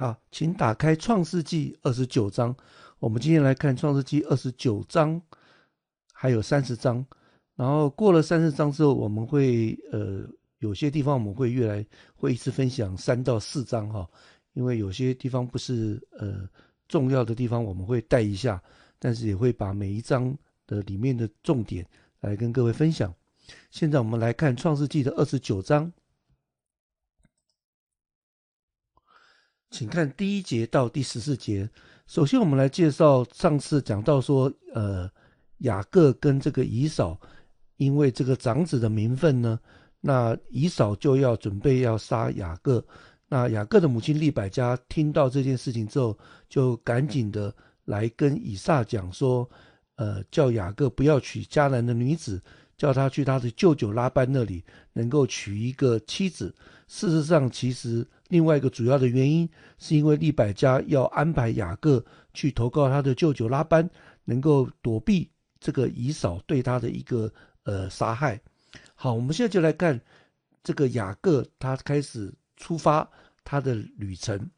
好，请打开《创世纪》29章。我们今天来看《创世纪》29章，还有30章。然后过了30章之后，我们会有些地方我们会一次分享3到4章哈，因为有些地方不是重要的地方，我们会带一下，但是也会把每一章的里面的重点来跟各位分享。现在我们来看《创世纪》的29章。请看第1节到第14节。首先，我们来介绍上次讲到说，雅各跟这个以扫，因为这个长子的名分呢，那以扫就要准备要杀雅各。那雅各的母亲利百加听到这件事情之后，就赶紧的来跟以撒讲说，叫雅各不要娶迦南的女子，叫他去他的舅舅拉班那里能够娶一个妻子。事实上，其实另外一个主要的原因，是因为利百加要安排雅各去投靠他的舅舅拉班，能够躲避这个以扫对他的一个杀害。好，我们现在就来看这个雅各，他开始出发他的旅程。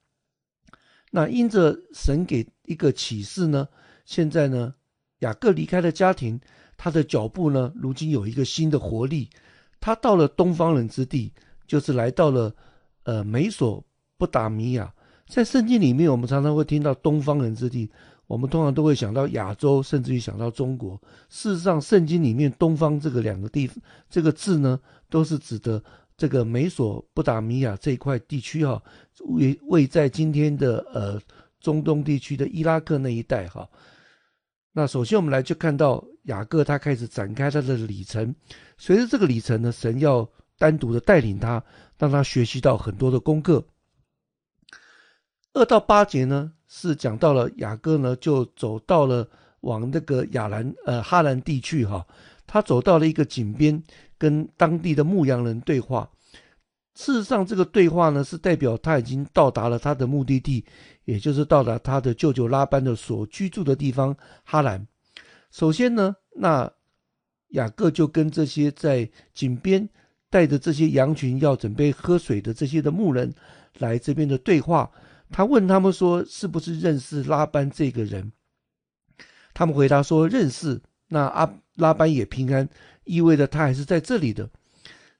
那因着神给一个启示呢，现在呢，雅各离开了家庭，他的脚步呢，如今有一个新的活力。他到了东方人之地，就是来到了美索不达米亚。在圣经里面，我们常常会听到东方人之地，我们通常都会想到亚洲，甚至于想到中国。事实上，圣经里面东方这个两个地这个字呢，都是指的这个美索不达米亚这一块地区哈，位在今天的中东地区的伊拉克那一带哈。那首先我们来就看到雅各他开始展开他的里程。随着这个里程呢，神要单独的带领他，让他学习到很多的功课。2到8节呢，是讲到了雅各呢就走到了往那个哈兰地区哈，他走到了一个井边，跟当地的牧羊人对话。事实上，这个对话呢是代表他已经到达了他的目的地，也就是到达他的舅舅拉班的所居住的地方哈兰。首先呢，那雅各就跟这些在井边带着这些羊群要准备喝水的这些的牧人来这边的对话。他问他们说，是不是认识拉班这个人？他们回答说认识。那拉班也平安，意味着他还是在这里的。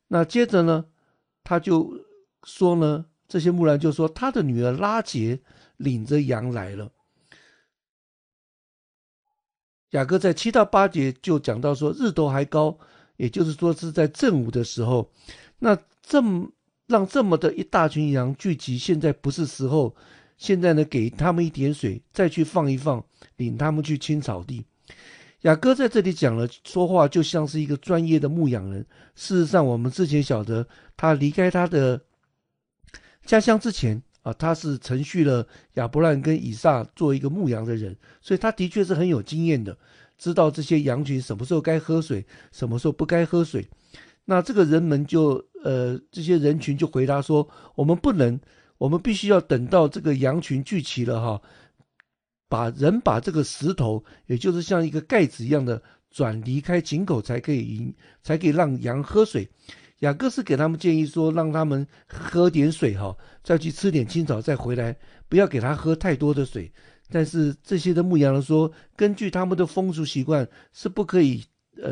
那接着呢，他就说呢，这些牧人就说他的女儿拉结领着羊来了。雅各在7到8节就讲到说，日头还高，也就是说是在正午的时候，那让这么的一大群羊聚集，现在不是时候。现在呢，给他们一点水，再去放一放，领他们去青草地。雅各在这里讲了说话，就像是一个专业的牧羊人。事实上，我们之前晓得，他离开他的家乡之前啊，他是承续了亚伯兰跟以撒做一个牧羊的人，所以他的确是很有经验的，知道这些羊群什么时候该喝水，什么时候不该喝水。那这个人们这些人群就回答说，我们不能，我们必须要等到这个羊群聚齐了哈，把这个石头，也就是像一个盖子一样的离开井口，才可以让羊喝水。雅各是给他们建议说，让他们喝点水哈，再去吃点青草，再回来，不要给他喝太多的水。但是这些的牧羊人说，根据他们的风俗习惯，是不可以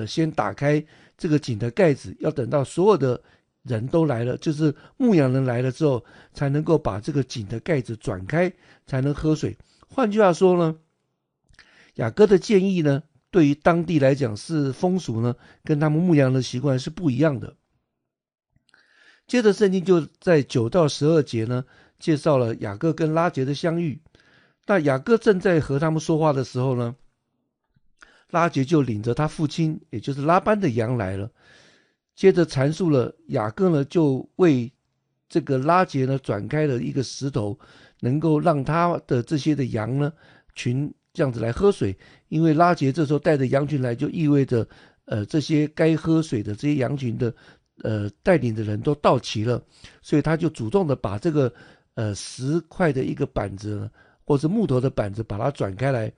先打开这个井的盖子，要等到所有的人都来了，就是牧羊人来了之后，才能够把这个井的盖子转开，才能喝水。换句话说呢，雅各的建议呢，对于当地来讲是风俗呢，跟他们牧羊的习惯是不一样的。接着圣经就在9到12节呢，介绍了雅各跟拉结的相遇。那雅各正在和他们说话的时候呢，拉结就领着他父亲，也就是拉班的羊来了。接着阐述了雅各呢，就为这个拉结呢转开了一个石头，能够让他的这些的羊呢群这样子来喝水。因为拉结这时候带着羊群来，就意味着这些该喝水的这些羊群的带领的人都到齐了，所以他就主动的把这个10块的一个板子呢，或是木头的板子，把它转开来，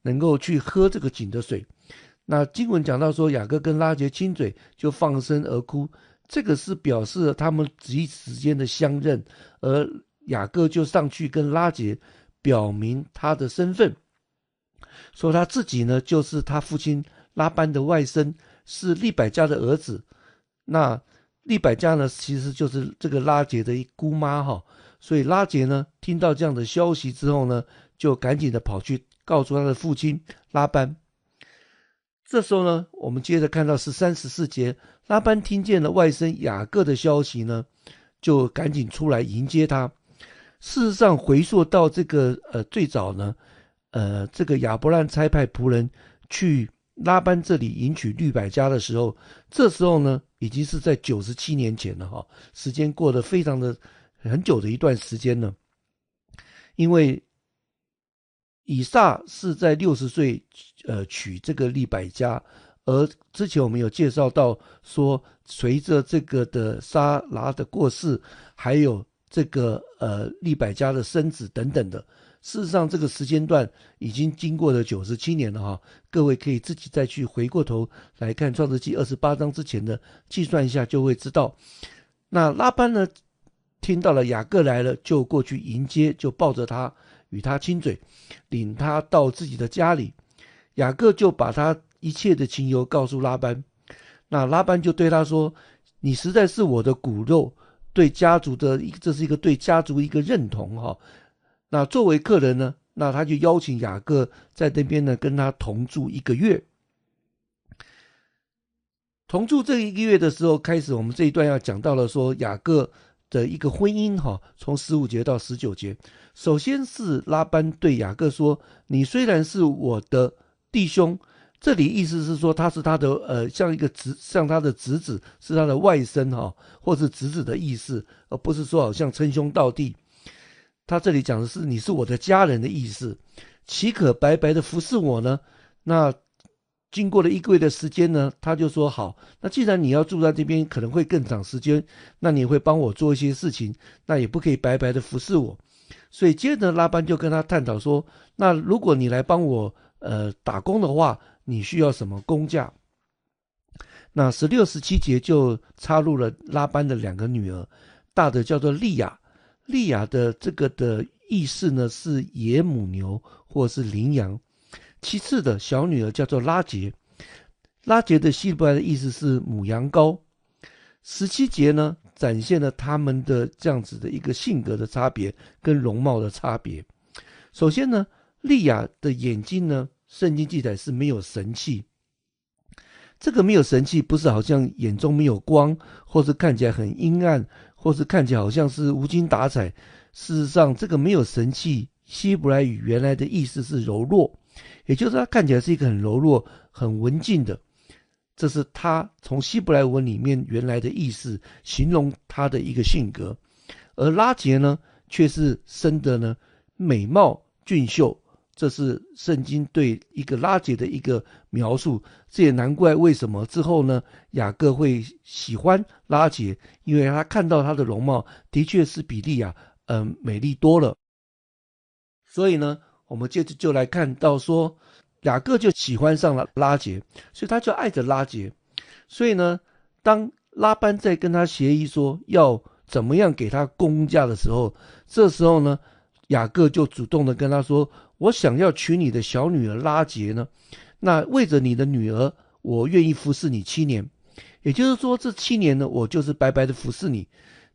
能够去喝这个井的水。那经文讲到说，雅各跟拉结亲嘴，就放声而哭，这个是表示了他们彼此之间的相认，而雅各就上去跟拉结表明他的身份，说他自己呢就是他父亲拉班的外甥，是利百加的儿子。那利百加呢其实就是这个拉结的一姑妈哈，所以拉结呢听到这样的消息之后呢，就赶紧的跑去告诉他的父亲拉班。这时候呢，我们接着看到13、14节，拉班听见了外甥雅各的消息呢，就赶紧出来迎接他。事实上，回溯到这个最早呢，这个亚伯兰差派仆人去拉班这里迎娶利百加的时候，这时候呢，已经是在97年前了哈，时间过得非常的很久的一段时间了。因为以撒是在60岁娶这个利百加，而之前我们有介绍到说，随着这个的撒拉的过世，还有这个利百加的生子等等的，事实上这个时间段已经经过了97年了哈，各位可以自己再去回过头来看创世纪28章之前的计算一下，就会知道。那拉班呢听到了雅各来了，就过去迎接，就抱着他与他亲嘴，领他到自己的家里。雅各就把他一切的情由告诉拉班，那拉班就对他说，你实在是我的骨肉，对家族的，这是一个对家族一个认同哈。那作为客人呢，那他就邀请雅各在那边呢跟他同住1个月。同住这1个月的时候开始，我们这一段要讲到了说雅各的一个婚姻哈，从15节到19节。首先是拉班对雅各说，你虽然是我的弟兄，这里意思是说他是他的像他的侄子，是他的外甥哈，或是侄子的意思，而不是说好像称兄道弟。他这里讲的是你是我的家人的意思，岂可白白的服侍我呢？那经过了1个月的时间呢，他就说好，那既然你要住在这边可能会更长时间，那你会帮我做一些事情，那也不可以白白的服侍我。所以接着拉班就跟他探讨说，那如果你来帮我打工的话，你需要什么工价？那16、17节就插入了拉班的2个女儿，大的叫做利亚，利亚的这个的意思呢是野母牛或是羚羊。其次的小女儿叫做拉结，拉结的希伯来的意思是母羊羔。17节呢展现了他们的这样子的一个性格的差别跟容貌的差别。首先呢，利亚的眼睛呢，圣经记载是没有神气。这个没有神气不是好像眼中没有光，或是看起来很阴暗，或是看起来好像是无精打采。事实上这个没有神气，希伯来语原来的意思是柔弱，也就是他看起来是一个很柔弱很文静的，这是他从希伯来文里面原来的意思，形容他的一个性格。而拉结呢却是生的呢美貌俊秀，这是圣经对一个拉结的一个描述。这也难怪为什么之后呢雅各会喜欢拉结，因为他看到他的容貌的确是比利亚美丽多了。所以呢我们接着就来看到说，雅各就喜欢上了拉结，所以他就爱着拉结。所以呢当拉班在跟他协议说要怎么样给他工价的时候，这时候呢雅各就主动的跟他说，我想要娶你的小女儿拉结呢，那为着你的女儿我愿意服侍你7年。也就是说这7年呢我就是白白的服侍你，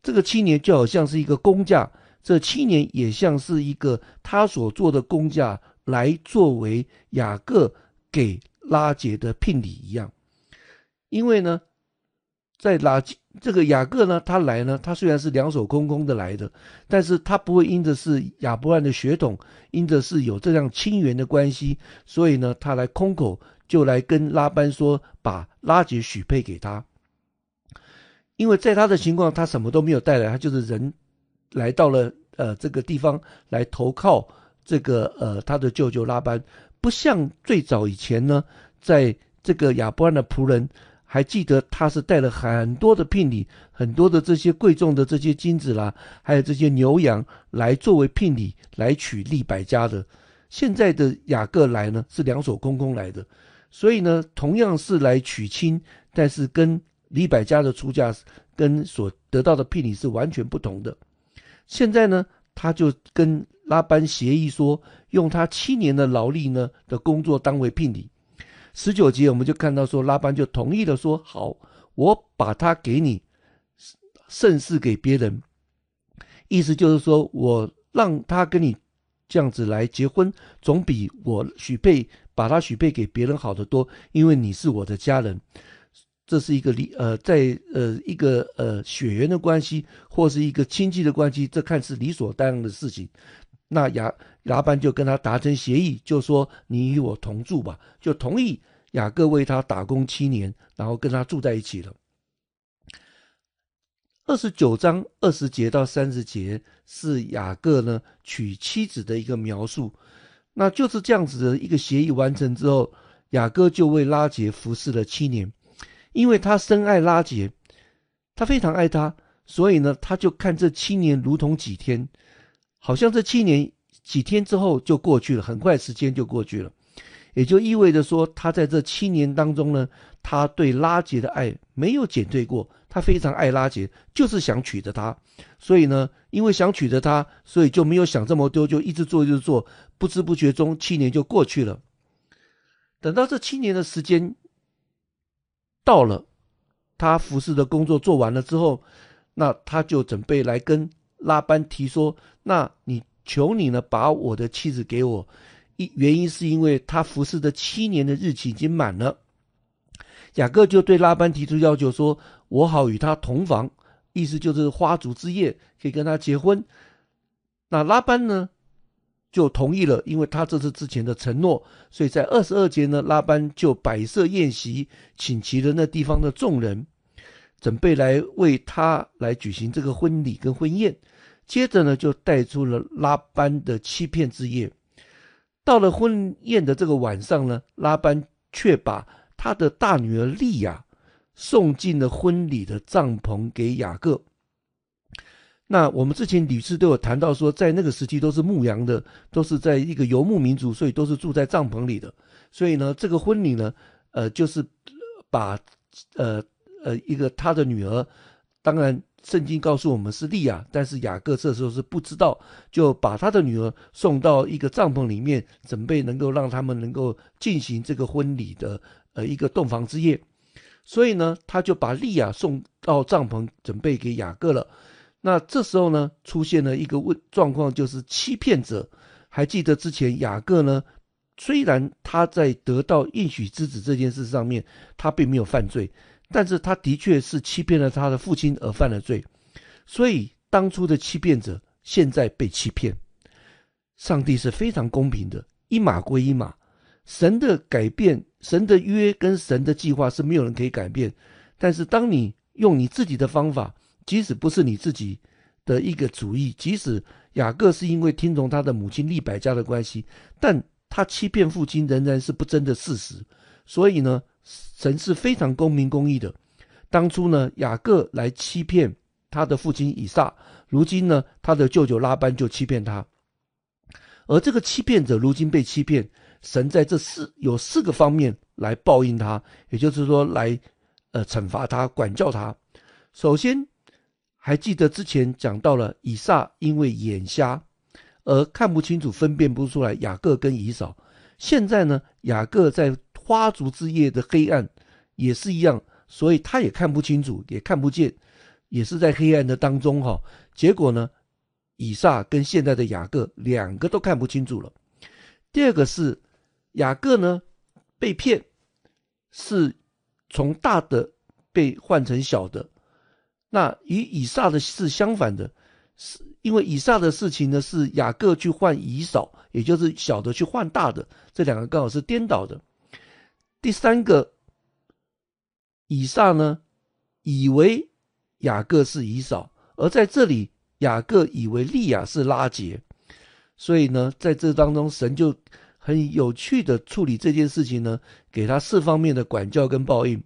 这个7年就好像是一个工价，这7年也像是一个他所做的工价来作为雅各给拉结的聘礼一样。因为呢在这个雅各呢他来呢，他虽然是两手空空的来的，但是他不会因着是亚伯兰的血统，因着是有这样亲缘的关系，所以呢他来空口就来跟拉班说把拉结许配给他。因为在他的情况他什么都没有带来，他就是人来到了这个地方来投靠这个他的舅舅拉班，不像最早以前呢，在这个亚伯兰的仆人还记得他是带了很多的聘礼，很多的这些贵重的这些金子啦，还有这些牛羊来作为聘礼来娶利百加的。现在的雅各来呢是两手空空来的，所以呢同样是来娶亲，但是跟利百加的出价跟所得到的聘礼是完全不同的。现在呢他就跟拉班协议说，用他7年的劳力呢的工作当为聘礼。19节我们就看到说，拉班就同意了说，好，我把他给你，胜似给别人。意思就是说，我让他跟你这样子来结婚，总比我把他许配给别人好得多，因为你是我的家人。这是一个一个血缘的关系，或是一个亲戚的关系，这看似理所当然的事情。那拉班就跟他达成协议，就说你与我同住吧，就同意雅各为他打工7年，然后跟他住在一起了。29章20节到30节是雅各呢娶妻子的一个描述。那就是这样子的一个协议完成之后，雅各就为拉结服侍了7年。因为他深爱拉结，他非常爱他，所以呢，他就看这7年如同几天，好像这7年几天之后就过去了，很快时间就过去了。也就意味着说，他在这7年当中呢，他对拉结的爱没有减退过，他非常爱拉结，就是想娶着她。所以呢，因为想娶着她，所以就没有想这么多，就一直做，不知不觉中7年就过去了。等到这7年的时间到了，他服侍的工作做完了之后，那他就准备来跟拉班提说，那求你呢，把我的妻子给我。原因是因为他服侍的7年的日期已经满了。雅各就对拉班提出要求说，我好与他同房，意思就是花烛之夜可以跟他结婚。那拉班呢就同意了，因为他这是之前的承诺，所以在22节呢，拉班就摆设宴席，请齐了那地方的众人，准备来为他来举行这个婚礼跟婚宴。接着呢，就带出了拉班的欺骗之夜。到了婚宴的这个晚上呢，拉班却把他的大女儿利亚送进了婚礼的帐篷给雅各。那我们之前屡次都有谈到说，在那个时期都是牧羊的，都是在一个游牧民族，所以都是住在帐篷里的。所以呢，这个婚礼呢，就是把一个他的女儿，当然圣经告诉我们是利亚，但是雅各这时候是不知道，就把他的女儿送到一个帐篷里面，准备能够让他们能够进行这个婚礼的一个洞房之夜。所以呢，他就把利亚送到帐篷，准备给雅各了。那这时候呢，出现了一个状况，就是欺骗者。还记得之前雅各呢，虽然他在得到应许之子这件事上面，他并没有犯罪，但是他的确是欺骗了他的父亲而犯了罪。所以当初的欺骗者现在被欺骗。上帝是非常公平的，一码归一码。神的改变，神的约跟神的计划是没有人可以改变。但是当你用你自己的方法，即使不是你自己的一个主意，即使雅各是因为听从他的母亲利百加的关系，但他欺骗父亲仍然是不争的事实。所以呢，神是非常公平公义的。当初呢，雅各来欺骗他的父亲以撒，如今呢，他的舅舅拉班就欺骗他。而这个欺骗者如今被欺骗，神在有4个方面来报应他，也就是说来惩罚他，管教他。首先，还记得之前讲到了以撒因为眼瞎而看不清楚，分辨不出来雅各跟以扫。现在呢，雅各在花烛之夜的黑暗也是一样，所以他也看不清楚，也看不见，也是在黑暗的当中哈。结果呢，以撒跟现在的雅各2个都看不清楚了。第二个是雅各呢被骗，是从大的被换成小的。那与以撒的是相反的，是因为以撒的事情呢是雅各去换以扫，也就是小的去换大的，这2个刚好是颠倒的。第3个，以撒呢以为雅各是以扫，而在这里雅各以为利亚是拉结，所以呢，在这当中神就很有趣的处理这件事情呢，给他4方面的管教跟报应。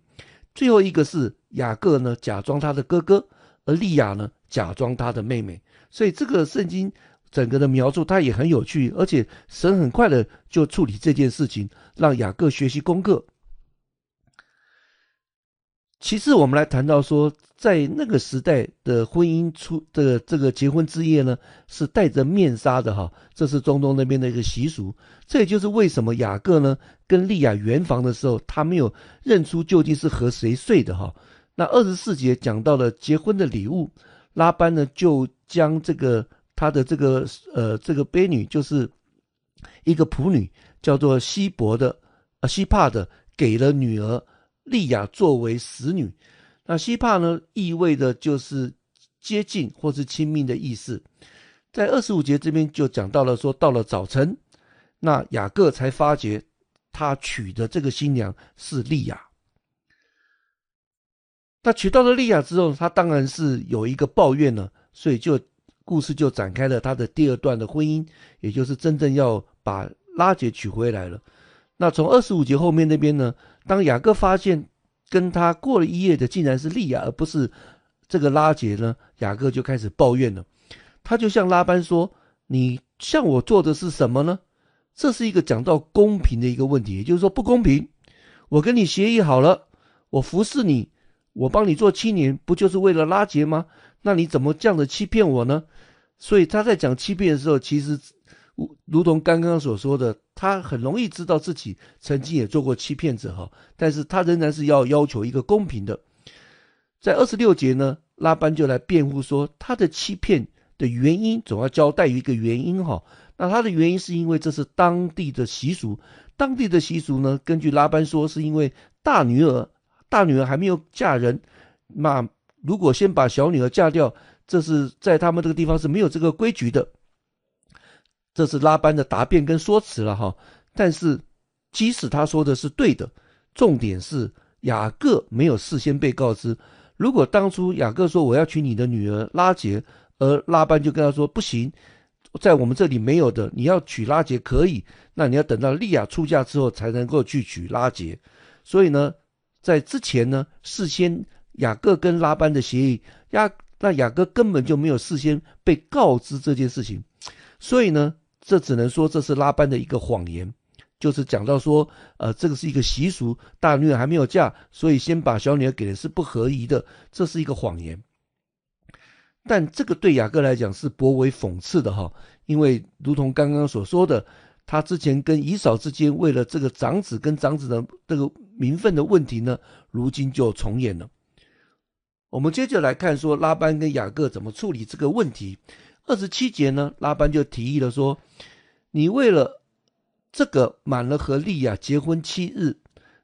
最后一个是雅各呢假装他的哥哥，而利亚呢假装他的妹妹。所以这个圣经整个的描述它也很有趣，而且神很快的就处理这件事情，让雅各学习功课。其次，我们来谈到说，在那个时代的婚姻的这个结婚之夜呢，是戴着面纱的哈，这是中东那边的一个习俗。这也就是为什么雅各呢跟利亚圆房的时候，他没有认出究竟是和谁睡的哈。那24节讲到了结婚的礼物，拉班呢就将他的这个婢女，就是一个仆女，叫做希帕的，给了女儿利亚作为使女。那希帕呢，意味的就是接近或是亲密的意思。在25节这边就讲到了说，到了早晨，那雅各才发觉他娶的这个新娘是利亚。那娶到了利亚之后，他当然是有一个抱怨了，所以故事就展开了他的第二段的婚姻，也就是真正要把拉结娶回来了。那从25节后面那边呢，当雅各发现跟他过了一夜的竟然是利亚而不是这个拉结呢，雅各就开始抱怨了。他就向拉班说，你向我做的是什么呢？这是一个讲到公平的一个问题，也就是说不公平。我跟你协议好了，我服侍你，我帮你做7年，不就是为了拉结吗？那你怎么这样的欺骗我呢？所以他在讲欺骗的时候，其实如同刚刚所说的，他很容易知道自己曾经也做过欺骗者哈，但是他仍然是要求一个公平的。在26节呢，拉班就来辩护说，他的欺骗的原因总要交代于一个原因哈。那他的原因是因为这是当地的习俗，当地的习俗呢，根据拉班说，是因为大女儿还没有嫁人，那如果先把小女儿嫁掉，这是在他们这个地方是没有这个规矩的。这是拉班的答辩跟说辞了哈。但是即使他说的是对的，重点是雅各没有事先被告知。如果当初雅各说我要娶你的女儿拉结，而拉班就跟他说不行，在我们这里没有的，你要娶拉结可以，那你要等到利亚出嫁之后才能够去娶拉结。所以呢，在之前呢，事先雅各跟拉班的协议，那雅各根本就没有事先被告知这件事情。所以呢，这只能说这是拉班的一个谎言，就是讲到说这个是一个习俗，大女儿还没有嫁，所以先把小女儿给的是不合宜的，这是一个谎言。但这个对雅各来讲是颇为讽刺的哈，因为如同刚刚所说的，他之前跟以扫之间为了这个长子跟长子的这个名分的问题呢，如今就重演了。我们接着来看说拉班跟雅各怎么处理这个问题。27节呢，拉班就提议了说，你为了这个满了和利亚结婚7日，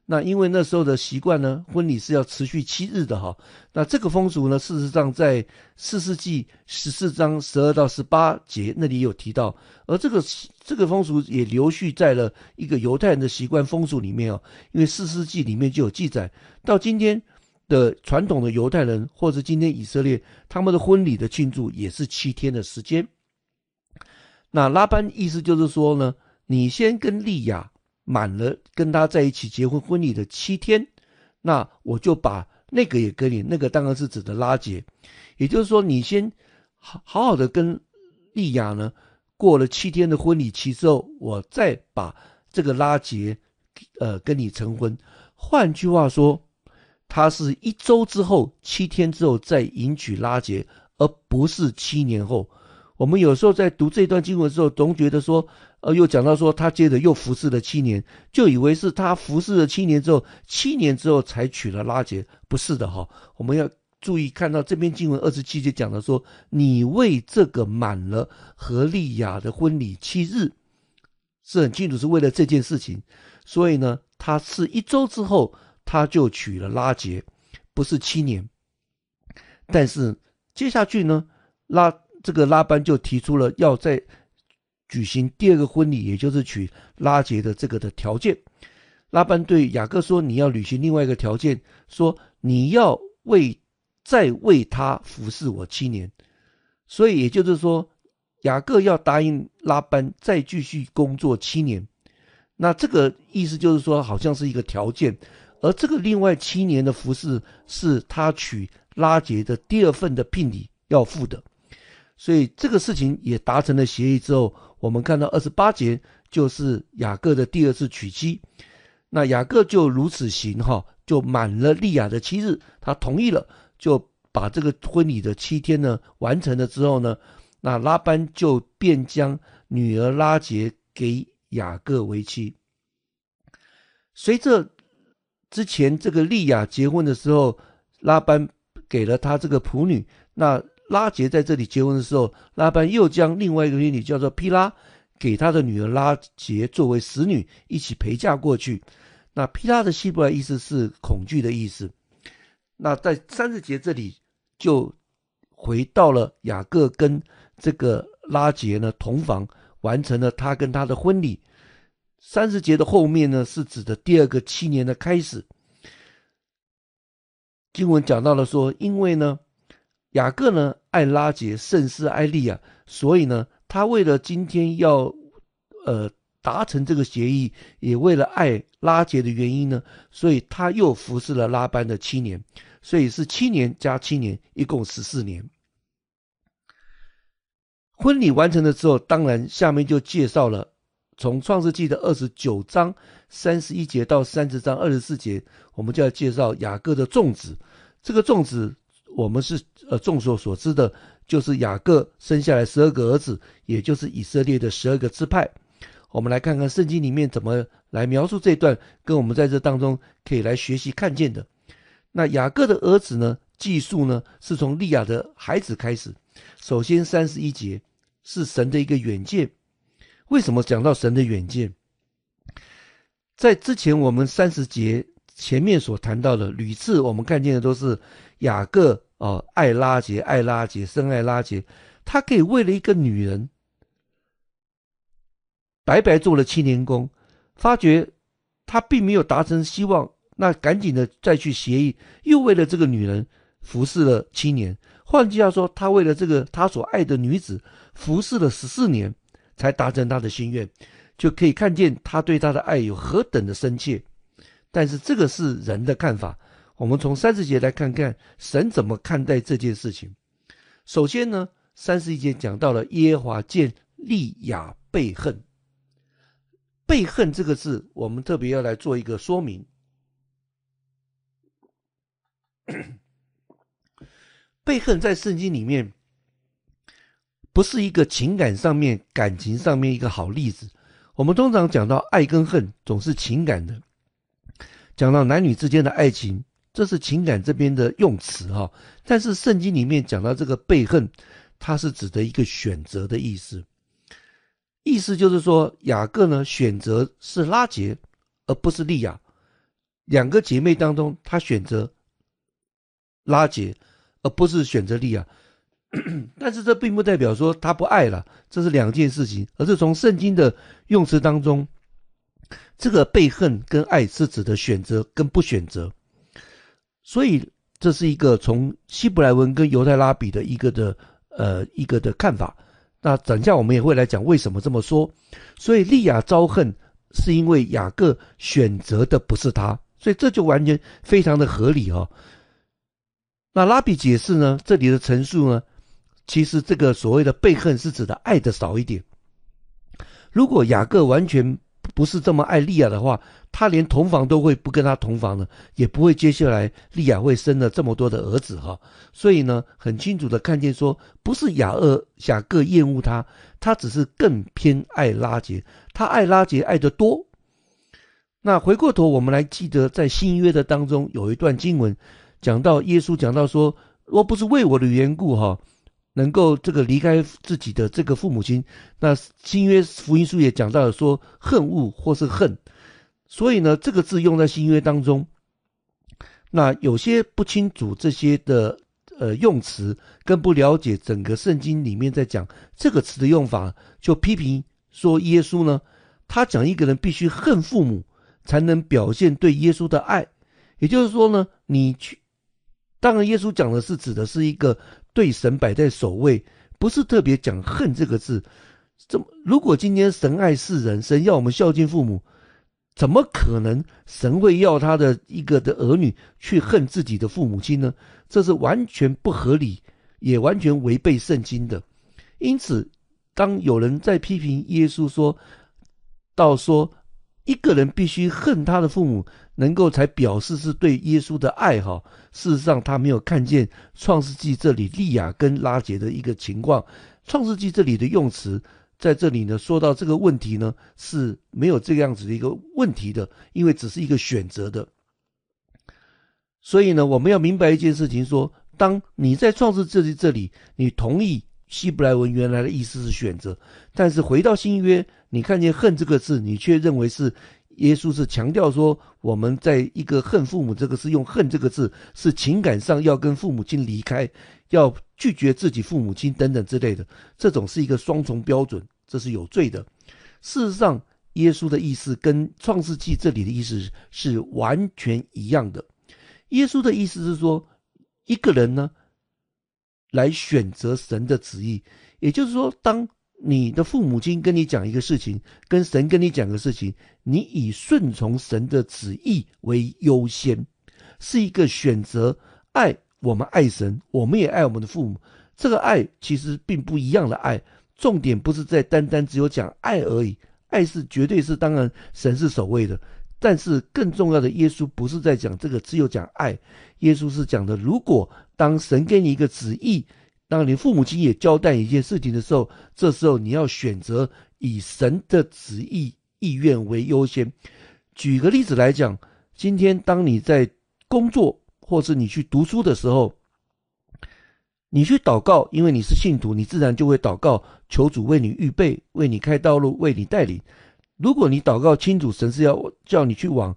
那因为那时候的习惯呢，婚礼是要持续7日的哈。那这个风俗呢，事实上在士师记14章12到18节那里也有提到，而这个风俗也流续在了一个犹太人的习惯风俗里面哦。因为士师记里面就有记载，到今天的传统的犹太人或者今天以色列，他们的婚礼的庆祝也是7天的时间。那拉班意思就是说呢，你先跟利亚满了跟他在一起结婚礼的7天，那我就把那个也跟你，那个当然是指的拉结，也就是说你先好好的跟利亚呢过了7天的婚礼期之后，我再把这个拉结跟你成婚。换句话说，他是1周之后7天之后再迎娶拉结，而不是7年后。我们有时候在读这段经文的时候，总觉得说又讲到说他接着又服侍了7年，就以为是他服侍了7年之后，7年之后才娶了拉结。不是的哈，我们要注意看到这篇经文27节讲的说，你为这个满了和利亚的婚礼7日，是很清楚是为了这件事情。所以呢，他是1周之后他就娶了拉结，不是7年。但是接下去呢，这个拉班就提出了要再举行第二个婚礼，也就是娶拉结的这个的条件。拉班对雅各说，你要履行另外一个条件，说你要再为他服侍我7年。所以也就是说，雅各要答应拉班再继续工作7年。那这个意思就是说，好像是一个条件，而这个另外7年的服侍是他娶拉结的第二份的聘礼要付的。所以这个事情也达成了协议之后，我们看到28节就是雅各的第二次娶妻。那雅各就如此行哈，就满了利亚的7日，他同意了，就把这个婚礼的7天呢完成了之后呢，那拉班就便将女儿拉结给雅各为妻。随着之前这个利亚结婚的时候，拉班给了他这个仆女，那拉结在这里结婚的时候，拉班又将另外一个女叫做毗拉给他的女儿拉结作为使女一起陪嫁过去。那毗拉的希伯来意思是恐惧的意思。那在30节这里就回到了雅各跟这个拉结呢同房，完成了他跟他的婚礼。30节的后面呢是指的第二个7年的开始。经文讲到了说，因为呢雅各呢爱拉结胜似爱利亚，所以呢他为了今天要达成这个协议，也为了爱拉结的原因呢，所以他又服侍了拉班的7年，所以是7年加7年，一共14年。婚礼完成了之后，当然下面就介绍了从创世纪的29章31节到30章24节，我们就要介绍雅各的众子。这个众子我们是众所知的，就是雅各生下来12个儿子，也就是以色列的12个支派。我们来看看圣经里面怎么来描述这段，跟我们在这当中可以来学习看见的。那雅各的儿子呢，记述呢是从利亚的孩子开始。首先31节是神的一个远见。为什么讲到神的远见？在之前我们30节前面所谈到的屡次我们看见的都是雅各爱拉结，爱拉结，深爱拉结，他可以为了一个女人白白做了7年工，发觉他并没有达成希望，那赶紧的再去协议，又为了这个女人服侍了7年。换句话说，他为了这个他所爱的女子服侍了14年，才达成他的心愿，就可以看见他对他的爱有何等的深切。但是这个是人的看法，我们从30节来看看神怎么看待这件事情。首先呢，31节讲到了耶和华见利亚被恨。被恨这个字我们特别要来做一个说明。被恨在圣经里面不是一个情感上面感情上面一个好例子。我们通常讲到爱跟恨总是情感的，讲到男女之间的爱情，这是情感这边的用词哈。但是圣经里面讲到这个被恨，它是指的一个选择的意思。意思就是说，雅各呢选择是拉结而不是利亚。两个姐妹当中，她选择拉结而不是选择利亚。但是这并不代表说他不爱了，这是两件事情，而是从圣经的用词当中，这个被恨跟爱是指的选择跟不选择。所以这是一个从希伯来文跟犹太拉比的一个的看法。那等一下我们也会来讲为什么这么说。所以利亚遭恨是因为雅各选择的不是他，所以这就完全非常的合理哈。那拉比解释呢，这里的陈述呢，其实这个所谓的被恨是指的爱的少一点。如果雅各完全不是这么爱利亚的话，他连同房都会不跟他同房呢，也不会接下来利亚会生了这么多的儿子哈。所以呢，很清楚的看见说，不是雅各厌恶他，他只是更偏爱拉结，他爱拉结爱得多。那回过头我们来记得在新约的当中有一段经文，讲到耶稣讲到说，若不是为我的缘故能够这个离开自己的这个父母亲，那新约福音书也讲到了说恨恶或是恨。所以呢，这个字用在新约当中，那有些不清楚这些的用词，更不了解整个圣经里面在讲这个词的用法，就批评说耶稣呢，他讲一个人必须恨父母才能表现对耶稣的爱。也就是说呢，当然耶稣讲的是指的是一个对神摆在首位，不是特别讲恨这个字。如果今天神爱世人，神要我们孝敬父母，怎么可能神会要他的一个的儿女去恨自己的父母亲呢？这是完全不合理，也完全违背圣经的。因此当有人在批评耶稣说一个人必须恨他的父母，能够才表示是对耶稣的爱哈。事实上，他没有看见创世纪这里利亚跟拉结的一个情况。创世纪这里的用词在这里呢，说到这个问题呢是没有这个样子的一个问题的，因为只是一个选择的。所以呢，我们要明白一件事情说，当你在创世纪这里，你同意希伯来文原来的意思是选择，但是回到新约，你看见恨这个字，你却认为是耶稣是强调说，我们在一个恨父母，这个是用恨这个字，是情感上要跟父母亲离开，要拒绝自己父母亲等等之类的，这种是一个双重标准，这是有罪的。事实上，耶稣的意思跟创世纪这里的意思是完全一样的。耶稣的意思是说，一个人呢来选择神的旨意，也就是说，当你的父母亲跟你讲一个事情，跟神跟你讲个事情，你以顺从神的旨意为优先，是一个选择。爱，我们爱神，我们也爱我们的父母，这个爱其实并不一样的爱，重点不是在单单只有讲爱而已，爱是绝对是当然神是首位的，但是更重要的，耶稣不是在讲这个只有讲爱，耶稣是讲的，如果当神给你一个旨意，当你父母亲也交代一件事情的时候，这时候你要选择以神的旨意意愿为优先。举个例子来讲，今天当你在工作或是你去读书的时候，你去祷告，因为你是信徒，你自然就会祷告，求主为你预备，为你开道路，为你带领。如果你祷告清楚神是要叫你去往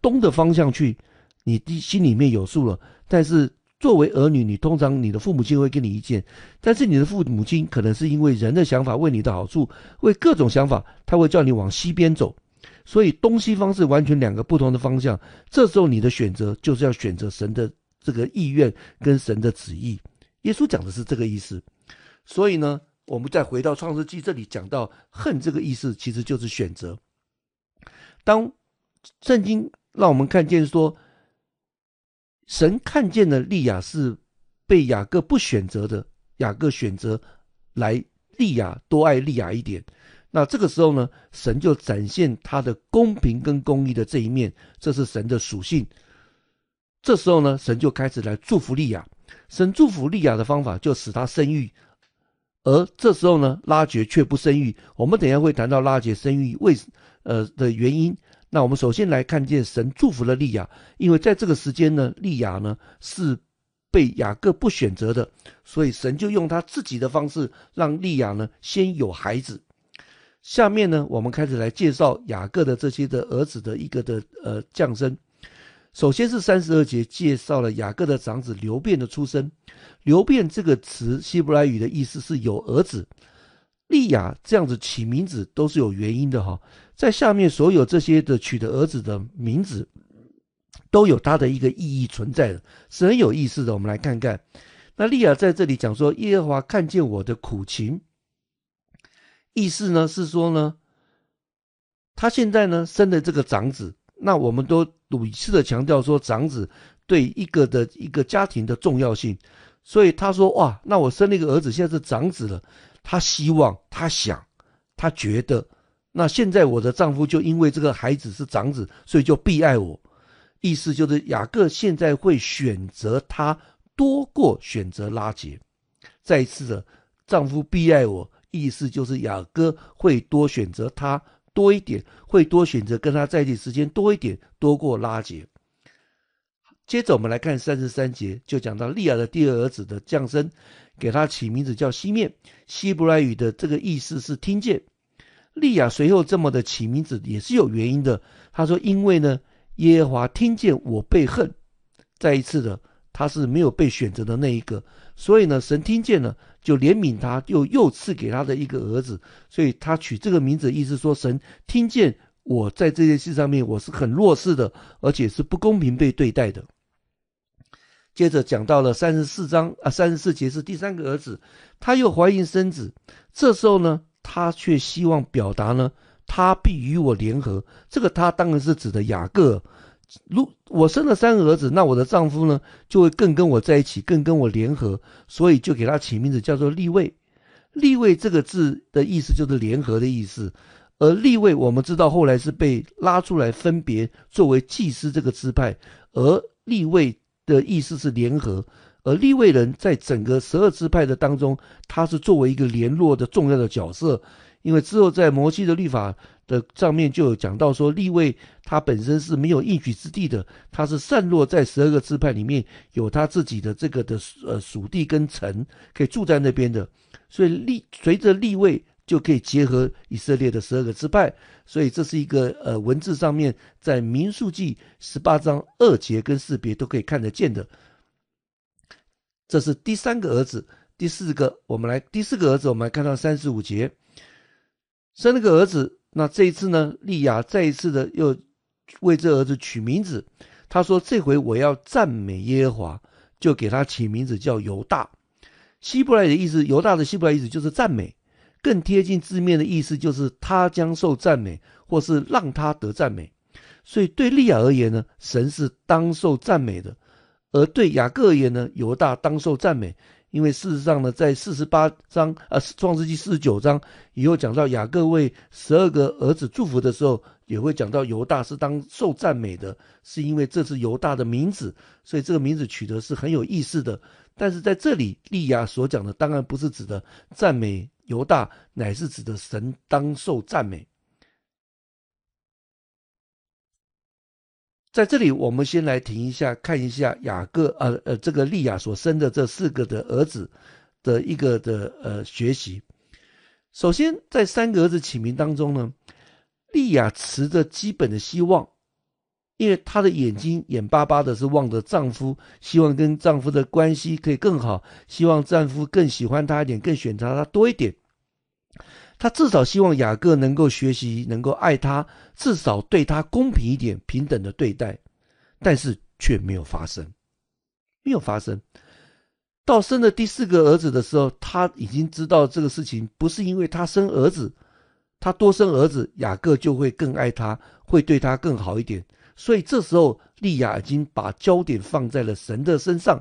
东的方向去，你心里面有数了。但是作为儿女，你通常你的父母亲会给你意见，但是你的父母亲可能是因为人的想法，为你的好处，为各种想法，他会叫你往西边走。所以东西方是完全两个不同的方向，这时候你的选择就是要选择神的这个意愿跟神的旨意。耶稣讲的是这个意思。所以呢，我们再回到创世纪这里讲到恨这个意思，其实就是选择。当圣经让我们看见说，神看见了利亚是被雅各不选择的，雅各选择来利亚多爱利亚一点，那这个时候呢，神就展现他的公平跟公义的这一面，这是神的属性。这时候呢，神就开始来祝福利亚。神祝福利亚的方法就使他生育，而这时候呢，拉结却不生育。我们等一下会谈到拉结生育的原因。那我们首先来看见神祝福了利亚，因为在这个时间呢，利亚呢是被雅各不选择的，所以神就用他自己的方式让利亚呢先有孩子。下面呢，我们开始来介绍雅各的这些的儿子的一个的降生。首先是32节介绍了雅各的长子流便的出生。流便这个词希伯来语的意思是有儿子。利亚这样子起名字都是有原因的哈，在下面所有这些的取的儿子的名字都有它的一个意义存在的，是很有意思的。我们来看看，那利亚在这里讲说，耶和华看见我的苦情，意思呢是说呢，他现在呢生的这个长子，那我们都屡次的强调说长子对一个家庭的重要性，所以他说哇，那我生了一个儿子，现在是长子了，他希望，他想，他觉得，那现在我的丈夫就因为这个孩子是长子，所以就必爱我。意思就是雅各现在会选择他多过选择拉结。再一次的，丈夫必爱我，意思就是雅各会多选择他多一点，会多选择跟他在一起时间多一点，多过拉结。接着我们来看33节，就讲到利亚的第二儿子的降生，给他起名字叫西面，希伯来语的这个意思是听见。利亚随后这么的起名字也是有原因的，他说因为呢，耶和华听见我被恨，再一次的，他是没有被选择的那一个，所以呢，神听见了就怜悯他，又赐给他的一个儿子，所以他取这个名字的意思说，神听见我在这件事上面我是很弱势的，而且是不公平被对待的。接着讲到了34节是第三个儿子，他又怀孕生子，这时候呢，他却希望表达呢，他必与我联合。这个他当然是指的雅各。我生了3个儿子，那我的丈夫呢，就会更跟我在一起，更跟我联合，所以就给他起名字叫做利未。利未这个字的意思就是联合的意思，而利未我们知道后来是被拉出来分别作为祭司这个支派，而利未的意思是联合，而利未人在整个12支派的当中，他是作为一个联络的重要的角色。因为之后在摩西的律法的上面就有讲到说，利未他本身是没有应许之地的，他是散落在12个支派里面，有他自己的这个的属地跟城，可以住在那边的。所以随着利未就可以结合以色列的12个支派，所以这是一个文字上面在民数记18章2节跟4节都可以看得见的。这是第3个儿子。第四个儿子我们来看到35节，生了个儿子，那这一次呢，利亚再一次的又为这儿子取名字，他说这回我要赞美耶和华，就给他起名字叫犹大。希伯来的意思，犹大的希伯来意思就是赞美，更贴近字面的意思就是他将受赞美，或是让他得赞美。所以对利亚而言呢，神是当受赞美的，而对雅各而言呢，犹大当受赞美。因为事实上呢，在48章创世纪49章以后讲到雅各为12个儿子祝福的时候，也会讲到犹大是当受赞美的，是因为这是犹大的名字，所以这个名字取得是很有意思的。但是在这里利亚所讲的当然不是指的赞美犹大，乃是指的神当受赞美。在这里我们先来停一下，看一下这个利亚所生的这4个的儿子的一个的学习。首先在3个儿子起名当中呢，利亚持着基本的希望，因为她的眼巴巴的是望着丈夫，希望跟丈夫的关系可以更好，希望丈夫更喜欢她一点，更选择她多一点。他至少希望雅各能够学习，能够爱他，至少对他公平一点，平等的对待。但是却没有发生。到生了第4个儿子的时候，他已经知道这个事情不是因为他生儿子，他多生儿子，雅各就会更爱他，会对他更好一点。所以这时候利亚已经把焦点放在了神的身上，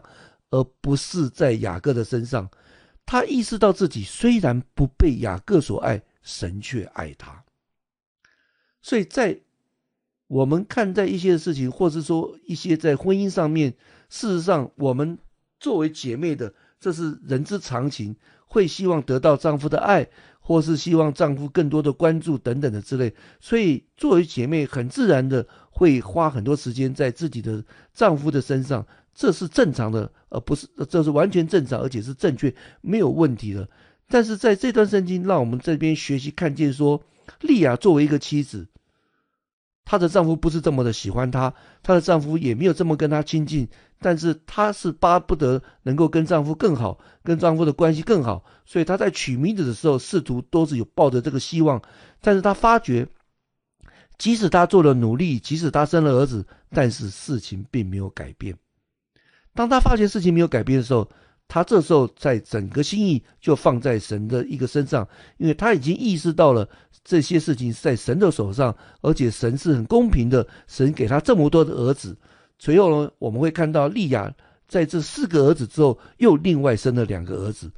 而不是在雅各的身上。他意识到自己虽然不被雅各所爱，神却爱他。所以在我们看待一些事情，或是说一些在婚姻上面，事实上我们作为姐妹的，这是人之常情，会希望得到丈夫的爱，或是希望丈夫更多的关注等等的之类。所以作为姐妹很自然的会花很多时间在自己的丈夫的身上，这是正常的，不是，这是完全正常，而且是正确，没有问题的。但是在这段圣经让我们这边学习看见说，利亚作为一个妻子，她的丈夫不是这么的喜欢她，她的丈夫也没有这么跟她亲近，但是她是巴不得能够跟丈夫更好，跟丈夫的关系更好，所以她在取名字的时候试图都是有抱着这个希望。但是她发觉即使她做了努力，即使她生了儿子，但是事情并没有改变。当他发现事情没有改变的时候，他这时候在整个心意就放在神的一个身上，因为他已经意识到了这些事情是在神的手上，而且神是很公平的，神给他这么多的儿子。随后呢，我们会看到利亚在这4个儿子之后，又另外生了2个儿子。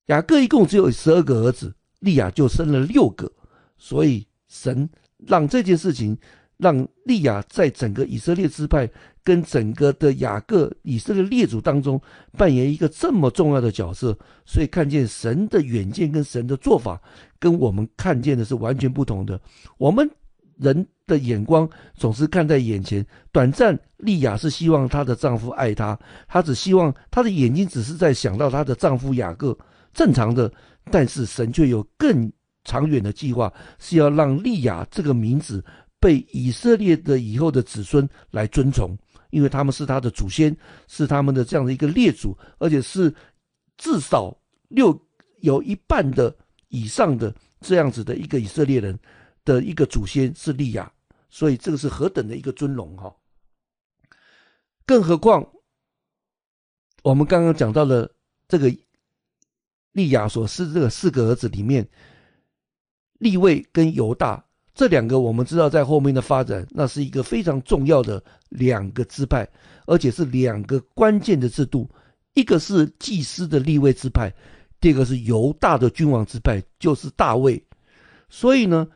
雅各一共只有12个儿子，利亚就生了6个，所以神让这件事情，让利亚在整个以色列支派跟整个的雅各以色列列祖当中扮演一个这么重要的角色。所以看见神的远见跟神的做法跟我们看见的是完全不同的。我们人的眼光总是看在眼前，短暂。利亚是希望她的丈夫爱她，她只希望她的眼睛只是在想到她的丈夫雅各，正常的。但是神却有更长远的计划，是要让利亚这个名字被以色列的以后的子孙来尊崇，因为他们是他的祖先，是他们的这样的一个列祖，而且是至少有一半的以上的这样子的一个以色列人的一个祖先是利亚，所以这个是何等的一个尊荣哈！更何况我们刚刚讲到了这个利亚所生这个4个儿子里面，利未跟犹大这2个，我们知道在后面的发展，那是一个非常重要的2个支派，而且是2个关键的制度。一个是祭司的利未支派，第二个是犹大的君王支派，就是大卫。所以呢，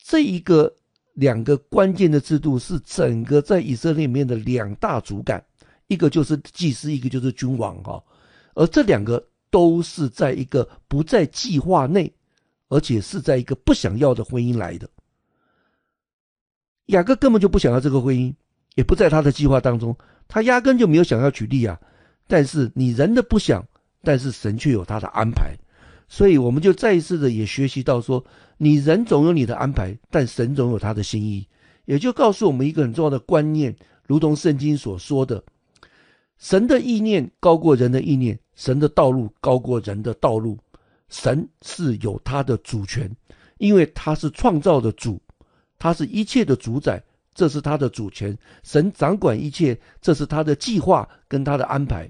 这一个两个关键的制度是整个在以色列里面的两大主干，一个就是祭司，一个就是君王而这两个都是在一个不在计划内，而且是在一个不想要的婚姻来的。雅各根本就不想要这个婚姻，也不在他的计划当中，他压根就没有想要娶利亚。但是你人的不想，但是神却有他的安排。所以我们就再一次的也学习到说，你人总有你的安排，但神总有他的心意。也就告诉我们一个很重要的观念，如同圣经所说的，神的意念高过人的意念，神的道路高过人的道路。神是有他的主权，因为他是创造的主，他是一切的主宰，这是他的主权。神掌管一切，这是他的计划跟他的安排。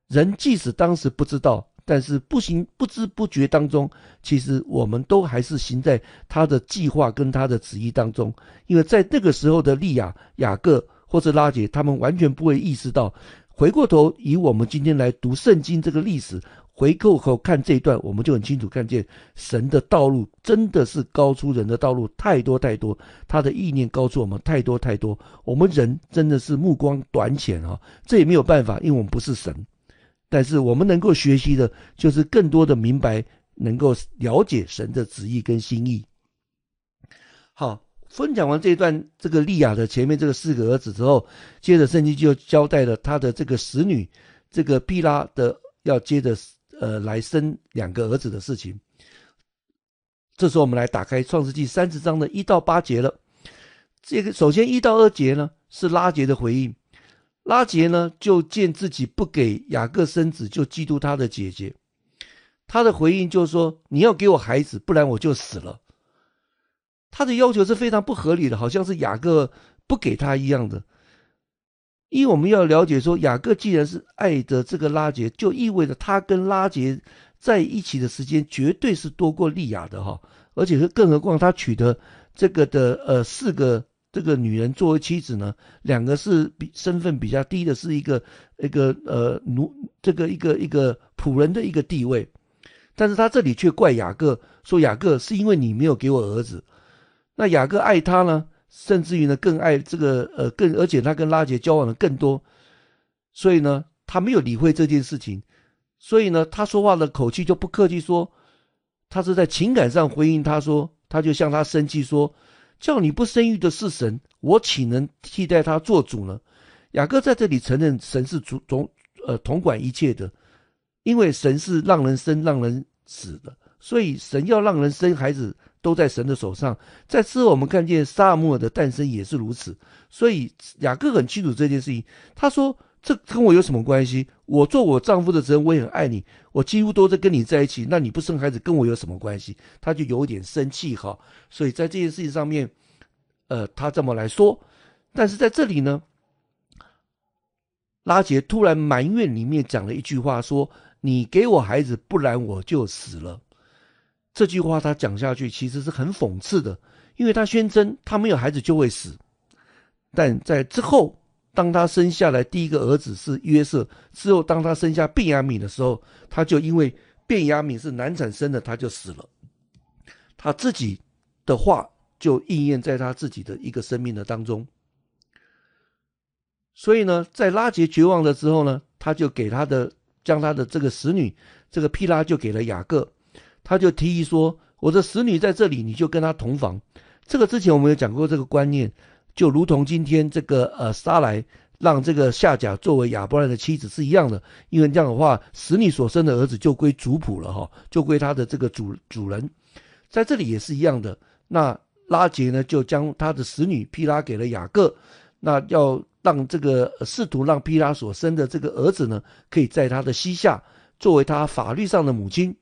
人即使当时不知道，但是不知不觉当中，其实我们都还是行在他的计划跟他的旨意当中。因为在那个时候的利亚、雅各或者拉结，他们完全不会意识到。回过头以我们今天来读圣经这个历史，回过头看这一段，我们就很清楚看见神的道路真的是高出人的道路太多太多，他的意念高出我们太多太多。我们人真的是目光短浅这也没有办法，因为我们不是神。但是我们能够学习的就是更多的明白，能够了解神的旨意跟心意。好，分享完这一段这个利亚的前面这个4个儿子之后，接着圣经就交代了他的这个使女这个毗拉的要接着来生2个儿子的事情。这时候我们来打开创世纪30章的1到8节了。这个首先1到2节呢是拉结的回应。拉结呢就见自己不给雅各生子，就嫉妒他的姐姐。他的回应就是说，你要给我孩子，不然我就死了。他的要求是非常不合理的，好像是雅各不给他一样的。因为我们要了解说，雅各既然是爱的这个拉结，就意味着他跟拉结在一起的时间绝对是多过利亚的而且更何况他娶的这个的4个这个女人作为妻子呢，2个是身份比较低的，是一个这个一个仆人的一个地位。但是他这里却怪雅各，说雅各是因为你没有给我儿子。那雅各爱他呢，甚至于呢更爱这个而且他跟拉结交往的更多，所以呢他没有理会这件事情。所以呢他说话的口气就不客气，说他是在情感上回应他，说他就向他生气说，叫你不生育的是神，我岂能替代他做主呢？雅各在这里承认神是统管一切的，因为神是让人生让人死的，所以神要让人生孩子都在神的手上。在之后我们看见撒母耳的诞生也是如此，所以雅各很清楚这件事情。他说这跟我有什么关系？我做我丈夫的责任，我也很爱你，我几乎都在跟你在一起，那你不生孩子跟我有什么关系？他就有点生气所以在这件事情上面他这么来说。但是在这里呢，拉结突然埋怨里面讲了一句话，说你给我孩子，不然我就死了。这句话他讲下去其实是很讽刺的，因为他宣称他没有孩子就会死。但在之后，当他生下来第一个儿子是约瑟之后，当他生下便雅悯的时候，他就因为便雅悯是难产生的，他就死了。他自己的话就应验在他自己的一个生命的当中。所以呢，在拉结绝望了之后呢，他就将他的这个使女这个毗拉就给了雅各。他就提议说，我的使女在这里，你就跟她同房。这个之前我们有讲过这个观念，就如同今天这个撒来让这个夏甲作为亚伯兰的妻子是一样的。因为这样的话，使女所生的儿子就归族谱了就归他的这个主人。在这里也是一样的。那拉结呢，就将他的使女毗拉给了雅各，那要让这个试图让毗拉所生的这个儿子呢，可以在他的膝下作为他法律上的母亲。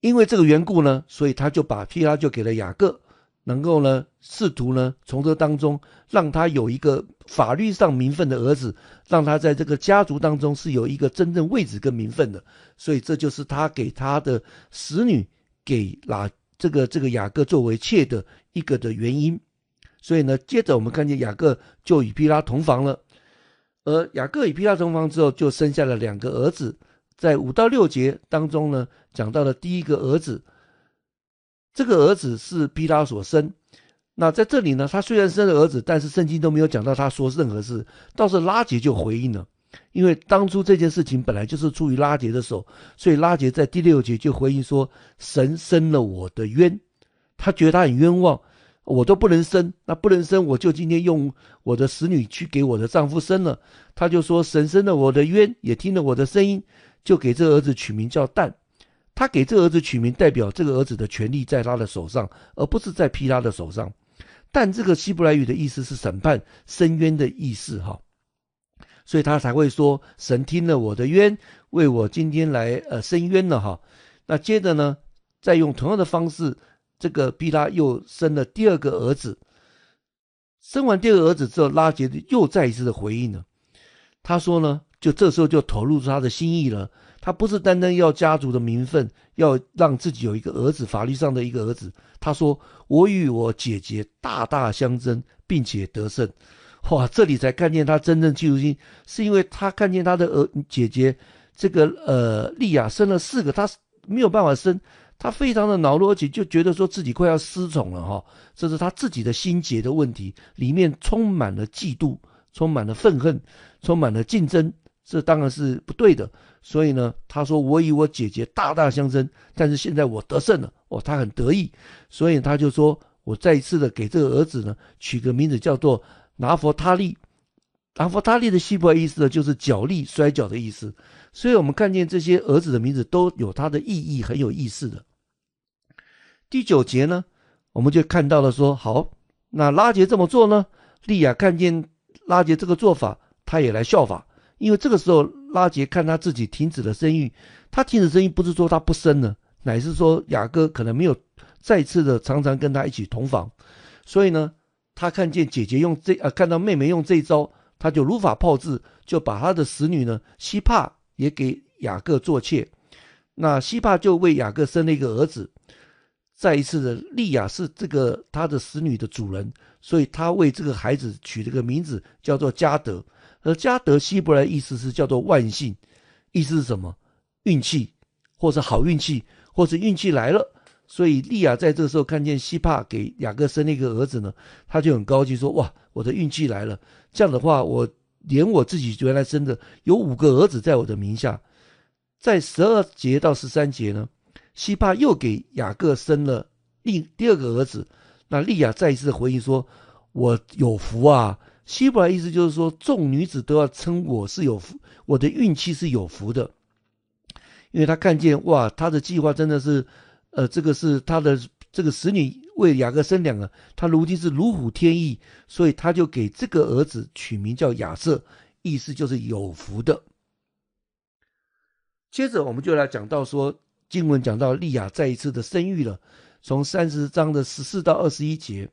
因为这个缘故呢，所以他就把毗拉就给了雅各，能够呢试图呢从这当中让他有一个法律上名分的儿子，让他在这个家族当中是有一个真正位置跟名分的。所以这就是他给他的使女给这个雅各作为妾的一个的原因。所以呢，接着我们看见雅各就与毗拉同房了，而雅各与毗拉同房之后，就生下了2个儿子。在5到6节当中呢，讲到了第一个儿子这个儿子是毗拉所生。那在这里呢，他虽然生了儿子，但是圣经都没有讲到他说任何事，倒是拉结就回应了。因为当初这件事情本来就是出于拉结的手，所以拉结在第6节就回应说：神生了我的冤，他觉得他很冤枉，我都不能生，那不能生，我就今天用我的使女去给我的丈夫生了。他就说神生了我的冤，也听了我的声音，就给这个儿子取名叫但。他给这个儿子取名，代表这个儿子的权利在他的手上，而不是在毗拉的手上。但这个希伯来语的意思是审判、伸冤的意思哈，所以他才会说神听了我的冤，为我今天来伸冤了哈。那接着呢，再用同样的方式，这个毗拉又生了第2个儿子。生完第2个儿子之后，拉结又再一次的回应了。他说呢，就这时候就投入他的心意了。他不是单单要家族的名分，要让自己有一个儿子，法律上的一个儿子。他说：“我与我姐姐大大相争，并且得胜。”哇，这里才看见他真正嫉妒心，是因为他看见他的姐姐这个利亚生了4个，他没有办法生，他非常的恼怒，而且就觉得说自己快要失宠了哈。这是他自己的心结的问题，里面充满了嫉妒，充满了愤恨，充满了竞争，这当然是不对的。所以呢，他说我与我姐姐大大相争，但是现在我得胜了，他很得意，所以他就说我再一次的给这个儿子呢取个名字叫做拿弗他利。拿弗他利的希伯来意思呢，就是角力、摔跤的意思。所以我们看见这些儿子的名字都有它的意义，很有意思的。第9节呢，我们就看到了说，好，那拉结这么做呢，利亚看见拉结这个做法，他也来效法。因为这个时候拉结看他自己停止了生育，他停止生育不是说他不生了，乃是说雅各可能没有再次的常常跟他一起同房，所以呢，他看见姐姐看到妹妹用这一招，他就如法炮制，就把他的使女呢西帕也给雅各做妾。那西帕就为雅各生了一个儿子。再一次的，利亚是这个他的使女的主人，所以他为这个孩子取了个名字叫做迦得。而迦得希伯来意思是叫做万幸，意思是什么？运气，或是好运气，或是运气来了。所以利亚在这个时候看见西帕给雅各生了一个儿子呢，他就很高兴说：哇，我的运气来了！这样的话，我连我自己原来生的有5个儿子在我的名下。在12节到13节呢，西帕又给雅各生了第2个儿子。那利亚再一次回应说：我有福啊！希伯来意思就是说，众女子都要称我是有福，我的运气是有福的。因为他看见哇，他的计划真的是，这个是他的这个使女为雅各生2个，他如今是如虎添翼，所以他就给这个儿子取名叫亚瑟，意思就是有福的。接着我们就来讲到说，经文讲到利亚再一次的生育了，从30章的14到21节。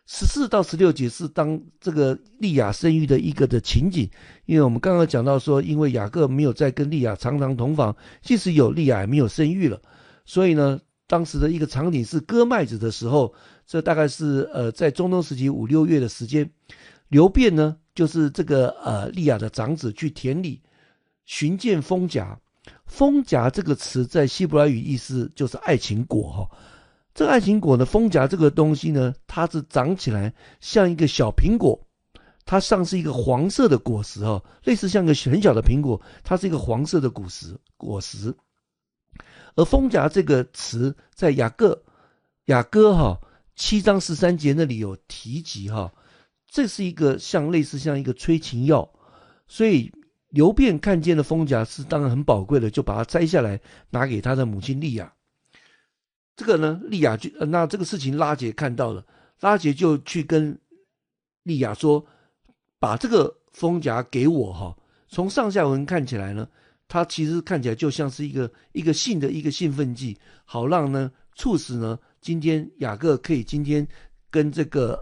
14到16节是当这个利亚生育的一个的情景，因为我们刚刚讲到说，因为雅各没有再跟利亚常常同房，即使有利亚也没有生育了，所以呢，当时的一个场景是割麦子的时候，这大概是在中东时期5、6月的时间，流便呢就是这个利亚的长子去田里寻见风夹。风夹这个词在希伯来语意思就是爱情果哈。这个爱情果呢，风夹这个东西呢，它是长起来像一个小苹果，它上是一个黄色的果实哈，类似像一个很小的苹果，它是一个黄色的果实。而风夹这个词在雅歌哈7章13节那里有提及哈，这是一个类似像一个催情药，所以流便看见的风夹是当然很宝贵的，就把它摘下来拿给他的母亲利亚。这个呢，利亚那这个事情拉结看到了，拉结就去跟利亚说，把这个风夹给我哈。从上下文看起来呢，它其实看起来就像是一个性的一个兴奋剂，好让呢促使呢今天雅各可以今天跟这个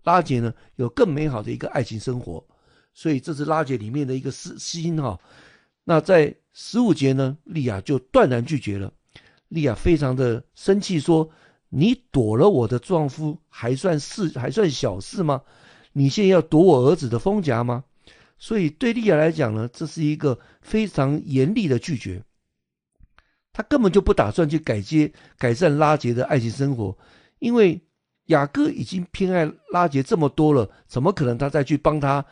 拉结呢有更美好的一个爱情生活。所以这是拉结里面的一个心哈。那在15节呢，利亚就断然拒绝了。利亚非常的生气说，你躲了我的丈夫还算小事吗？你现在要夺我儿子的风夹吗？所以对利亚来讲呢，这是一个非常严厉的拒绝。他根本就不打算去改善拉结的爱情生活，因为雅各已经偏爱拉结这么多了，怎么可能他再去帮他，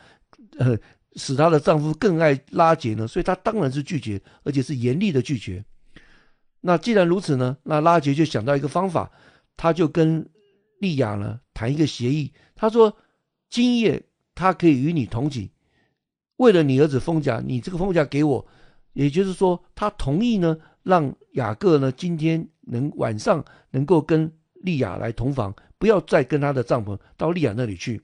使她的丈夫更爱拉结呢？所以她当然是拒绝，而且是严厉的拒绝。那既然如此呢，那拉结就想到一个方法，他就跟利亚呢谈一个协议，他说今夜他可以与你同寝，为了你儿子封甲，你这个封甲给我，也就是说他同意呢，让雅各呢今天晚上能够跟利亚来同房，不要再跟他的帐篷到利亚那里去。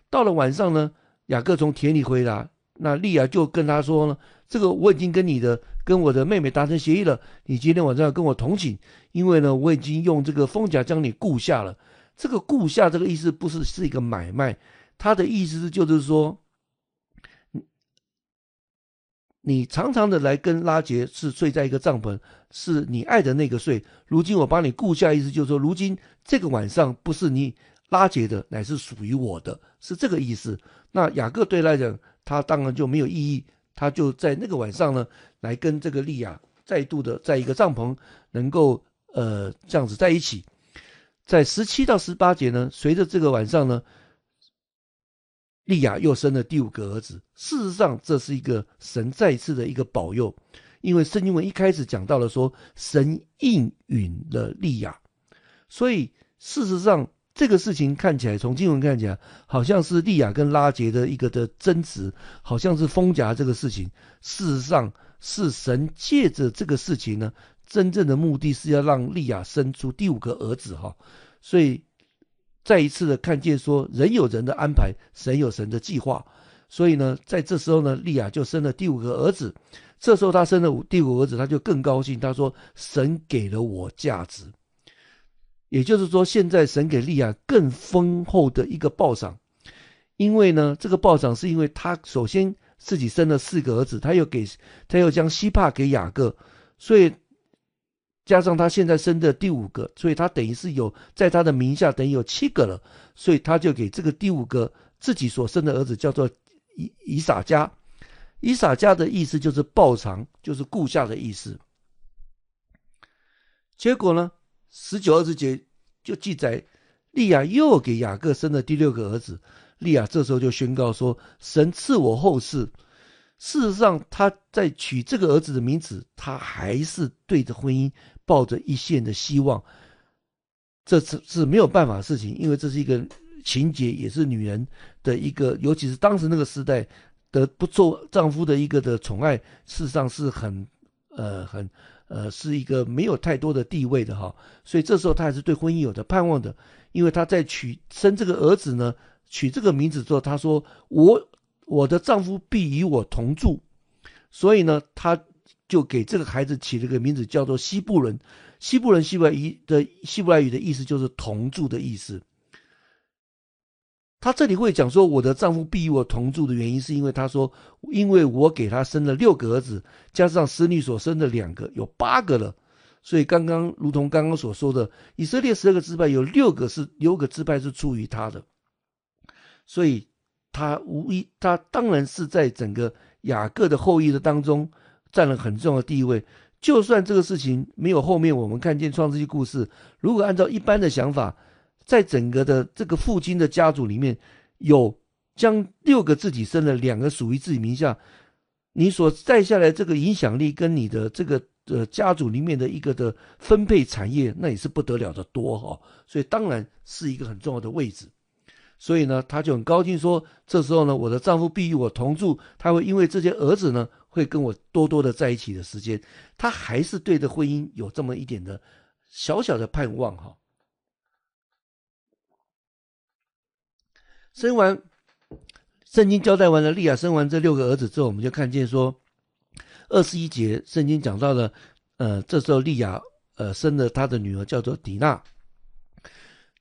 到了晚上呢，雅各从田里回来，那利亚就跟他说呢，这个我已经跟我的妹妹达成协议了，你今天晚上要跟我同寝，因为呢我已经用这个封甲将你雇下了。这个雇下这个意思不是一个买卖，他的意思就是说，你常常的来跟拉结是睡在一个帐篷，是你爱的那个睡。如今我把你雇下，意思就是说，如今这个晚上不是你拉结的，乃是属于我的，是这个意思。那雅各对来讲，他当然就没有异议，他就在那个晚上呢，来跟这个利亚再度的在一个帐篷能够这样子在一起。在17到18节呢，随着这个晚上呢，利亚又生了第5个儿子。事实上，这是一个神再一次的一个保佑，因为圣经文一开始讲到了说，神应允了利亚，所以事实上这个事情看起来，从经文看起来，好像是利亚跟拉结的一个的争执，好像是封夹这个事情。事实上，是神借着这个事情呢，真正的目的是要让利亚生出第5个儿子哈。所以再一次的看见说，人有人的安排，神有神的计划。所以呢，在这时候呢，利亚就生了第5个儿子。这时候他生了第5个儿子，他就更高兴，他说：“神给了我价值。”也就是说，现在神给利亚更丰厚的一个报赏，因为呢，这个报赏是因为他首先自己生了4个儿子，他又将西帕给雅各，所以加上他现在生的第5个，所以他等于是在他的名下等于有7个了，所以他就给这个第5个自己所生的儿子叫做以撒迦。以撒迦的意思就是报偿，就是顾下的意思。结果呢，19、20节就记载，利亚又给雅各生了第6个儿子。利亚这时候就宣告说：“神赐我后世。”事实上，他在取这个儿子的名字，他还是对着婚姻抱着一线的希望。这是没有办法的事情，因为这是一个情节，也是女人的一个，尤其是当时那个时代的不做丈夫的一个的宠爱，事实上是是一个没有太多的地位的哈。所以这时候他还是对婚姻有着盼望的，因为他在生这个儿子呢，取这个名字之后，他说我的丈夫必与我同住，所以呢，他就给这个孩子起了个名字叫做希布伦。希伯来语的意思就是同住的意思。他这里会讲说我的丈夫必与我同住的原因，是因为他说，因为我给他生了6个儿子，加上使女所生的2个，有8个了。所以如同刚刚所说的，以色列12个支派有6个支派是出于他的，所以他当然是在整个雅各的后裔的当中占了很重要的地位。就算这个事情没有后面我们看见创世纪故事，如果按照一般的想法，在整个的这个父亲的家族里面，有将6个自己生了2个属于自己名下，你所带下来这个影响力跟你的这个家族里面的一个的分配产业，那也是不得了的多哈。所以当然是一个很重要的位置。所以呢，他就很高兴说，这时候呢，我的丈夫必与我同住，他会因为这些儿子呢，会跟我多多的在一起的时间。他还是对着婚姻有这么一点的小小的盼望哈。圣经交代完了利亚生完这6个儿子之后，我们就看见说21节圣经讲到了这时候利亚生了他的女儿叫做底娜。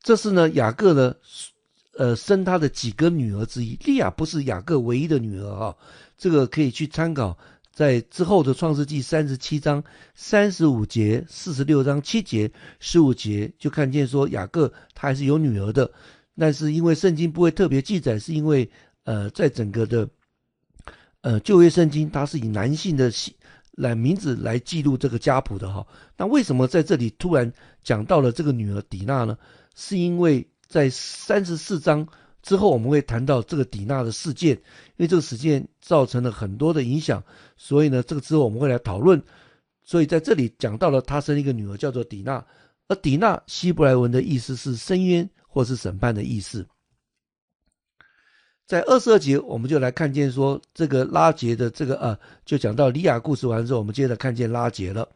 这是呢雅各呢生他的几个女儿之一。利亚不是雅各唯一的女儿哈，这个可以去参考在之后的创世纪37章35节、46章7节、15节，就看见说雅各他还是有女儿的。但是因为圣经不会特别记载，是因为在整个的旧约圣经，它是以男性的名字来记录这个家谱的哈。那为什么在这里突然讲到了这个女儿底娜呢？是因为在34章之后我们会谈到这个底娜的事件，因为这个事件造成了很多的影响，所以呢这个之后我们会来讨论。所以在这里讲到了她生一个女儿叫做底娜，而底娜希伯来文的意思是申冤或是审判的意思。在22节我们就来看见说这个拉结的这个就讲到利亚故事完之后，我们接着看见拉结了。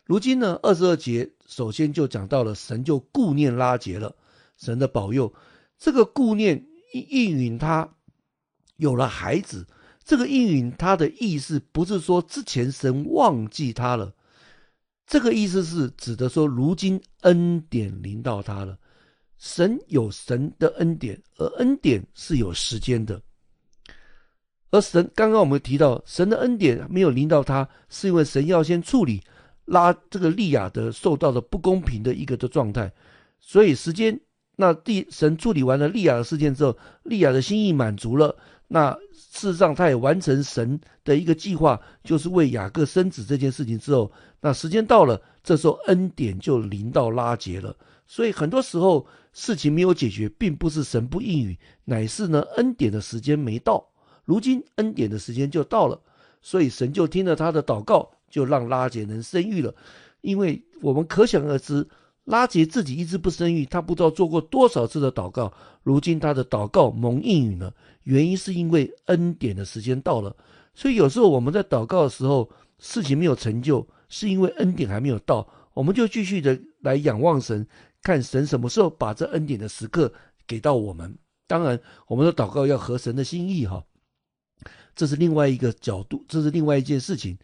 如今呢22节首先就讲到了神就顾念拉结了，神的保佑，这个顾念应允他有了孩子，这个应允他的意思不是说之前神忘记他了，这个意思是指的说如今恩典临到他了。神有神的恩典，而恩典是有时间的。而神刚刚我们提到神的恩典没有临到他，是因为神要先处理这个利亚的受到的不公平的一个的状态，所以时间那神处理完了利亚的事件之后，利亚的心意满足了，那事实上他也完成神的一个计划，就是为雅各生子这件事情之后，那时间到了，这时候恩典就临到拉结了。所以很多时候事情没有解决，并不是神不应允，乃是呢恩典的时间没到，如今恩典的时间就到了，所以神就听了他的祷告，就让拉结能生育了。因为我们可想而知，拉结自己一直不生育，他不知道做过多少次的祷告，如今他的祷告蒙应允了，原因是因为恩典的时间到了。所以有时候我们在祷告的时候事情没有成就，是因为恩典还没有到，我们就继续的来仰望神，看神什么时候把这恩典的时刻给到我们。当然我们的祷告要合神的心意哈，这是另外一个角度，这是另外一件事情。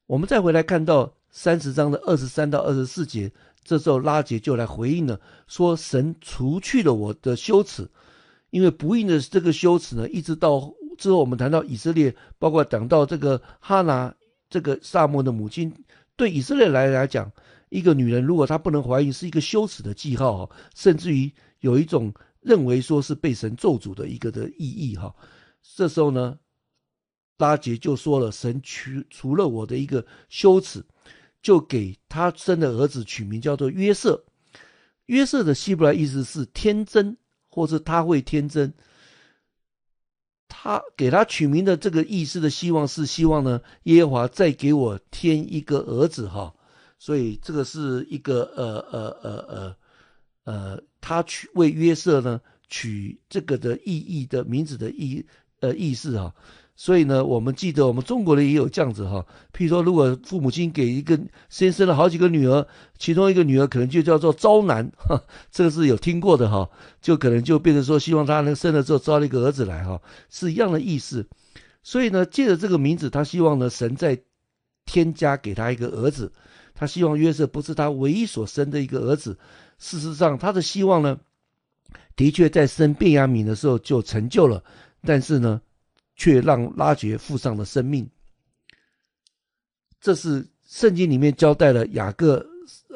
我们再回来看到30章的23到24节，这时候拉结就来回应了，说神除去了我的羞耻，因为不义的这个羞耻呢，一直到之后我们谈到以色列，包括讲到这个哈拿这个撒母耳的母亲，对以色列来讲，一个女人如果她不能怀孕是一个羞耻的记号，甚至于有一种认为说是被神咒诅的一个的意义。这时候呢拉结就说了，神除了我的一个羞耻，就给他生的儿子取名叫做约瑟。约瑟的希伯来意思是天真，或是他会天真。他给他取名的这个意思的希望是希望呢耶和华再给我添一个儿子所以这个是一个他为约瑟呢取这个的意义的名字的意思所以呢我们记得我们中国人也有这样子譬如说如果父母亲给一个先生了好几个女儿，其中一个女儿可能就叫做招男这个是有听过的就可能就变成说希望他能生了之后招了一个儿子来是一样的意思。所以呢借着这个名字，他希望呢神再添加给他一个儿子，他希望约瑟不是他唯一所生的一个儿子。事实上他的希望呢的确在生便雅悯的时候就成就了，但是呢却让拉结付上了生命。这是圣经里面交代了雅各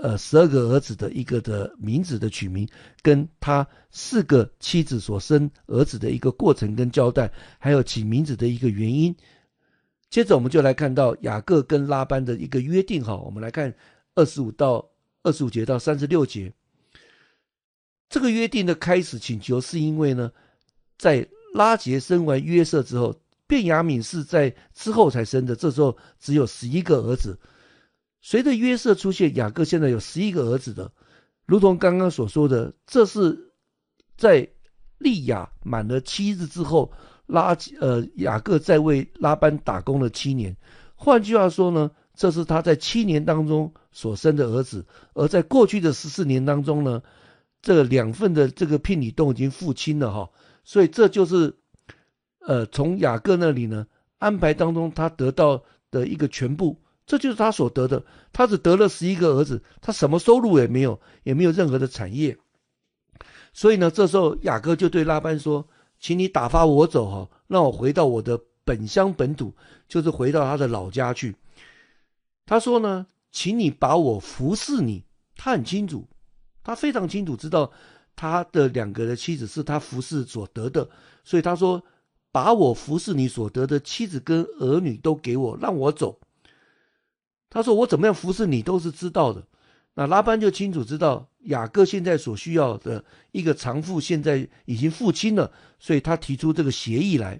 12个儿子的一个的名字的取名，跟他4个妻子所生儿子的一个过程跟交代，还有起名字的一个原因。接着我们就来看到雅各跟拉班的一个约定我们来看25节到36节。这个约定的开始请求是因为呢在拉结生完约瑟之后，便雅悯是在之后才生的，这时候只有11个儿子。随着约瑟出现，雅各现在有11个儿子的，如同刚刚所说的，这是在利亚满了7日之后，雅各在为拉班打工了7年。换句话说呢，这是他在7年当中所生的儿子，而在过去的14年当中呢，这2份的这个聘礼都已经付清了所以这就是从雅各那里呢安排当中他得到的一个全部，这就是他所得的。他只得了11个儿子，他什么收入也没有，也没有任何的产业。所以呢这时候雅各就对拉班说，请你打发我走让我回到我的本乡本土，就是回到他的老家去。他说呢，请你把我服侍你。他很清楚，他非常清楚知道他的2个的妻子是他服侍所得的，所以他说把我服侍你所得的妻子跟儿女都给我，让我走。他说我怎么样服侍你都是知道的。那拉班就清楚知道雅各现在所需要的一个长父现在已经父亲了，所以他提出这个协议来。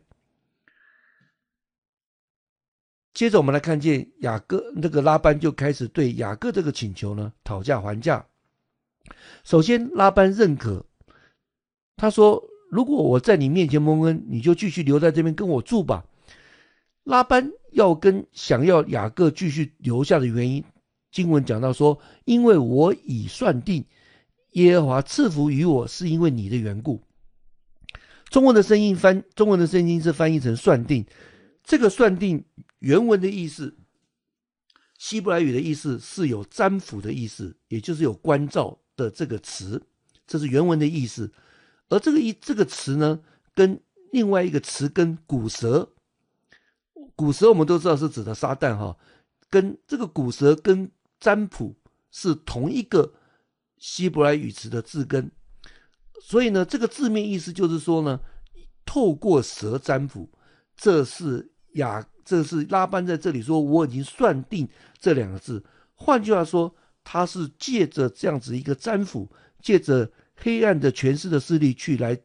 接着我们来看见雅各那个拉班就开始对雅各这个请求呢讨价还价。首先拉班认可，他说如果我在你面前蒙恩，你就继续留在这边跟我住吧。拉班想要雅各继续留下的原因，经文讲到说，因为我已算定耶和华赐福于我，是因为你的缘故。中文的圣经是翻译成算定，这个算定原文的意思，希伯来语的意思是有占卜的意思，也就是有关照的这个词，这是原文的意思。而这个词呢，跟另外一个词跟古蛇我们都知道是指的撒旦哈，跟这个古蛇跟占卜是同一个希伯来语词的字根，所以呢，这个字面意思就是说呢，透过蛇占卜，这是拉班在这里说我已经算定这两个字。换句话说，他是借着这样子一个占卜，借着黑暗的权势的势力去来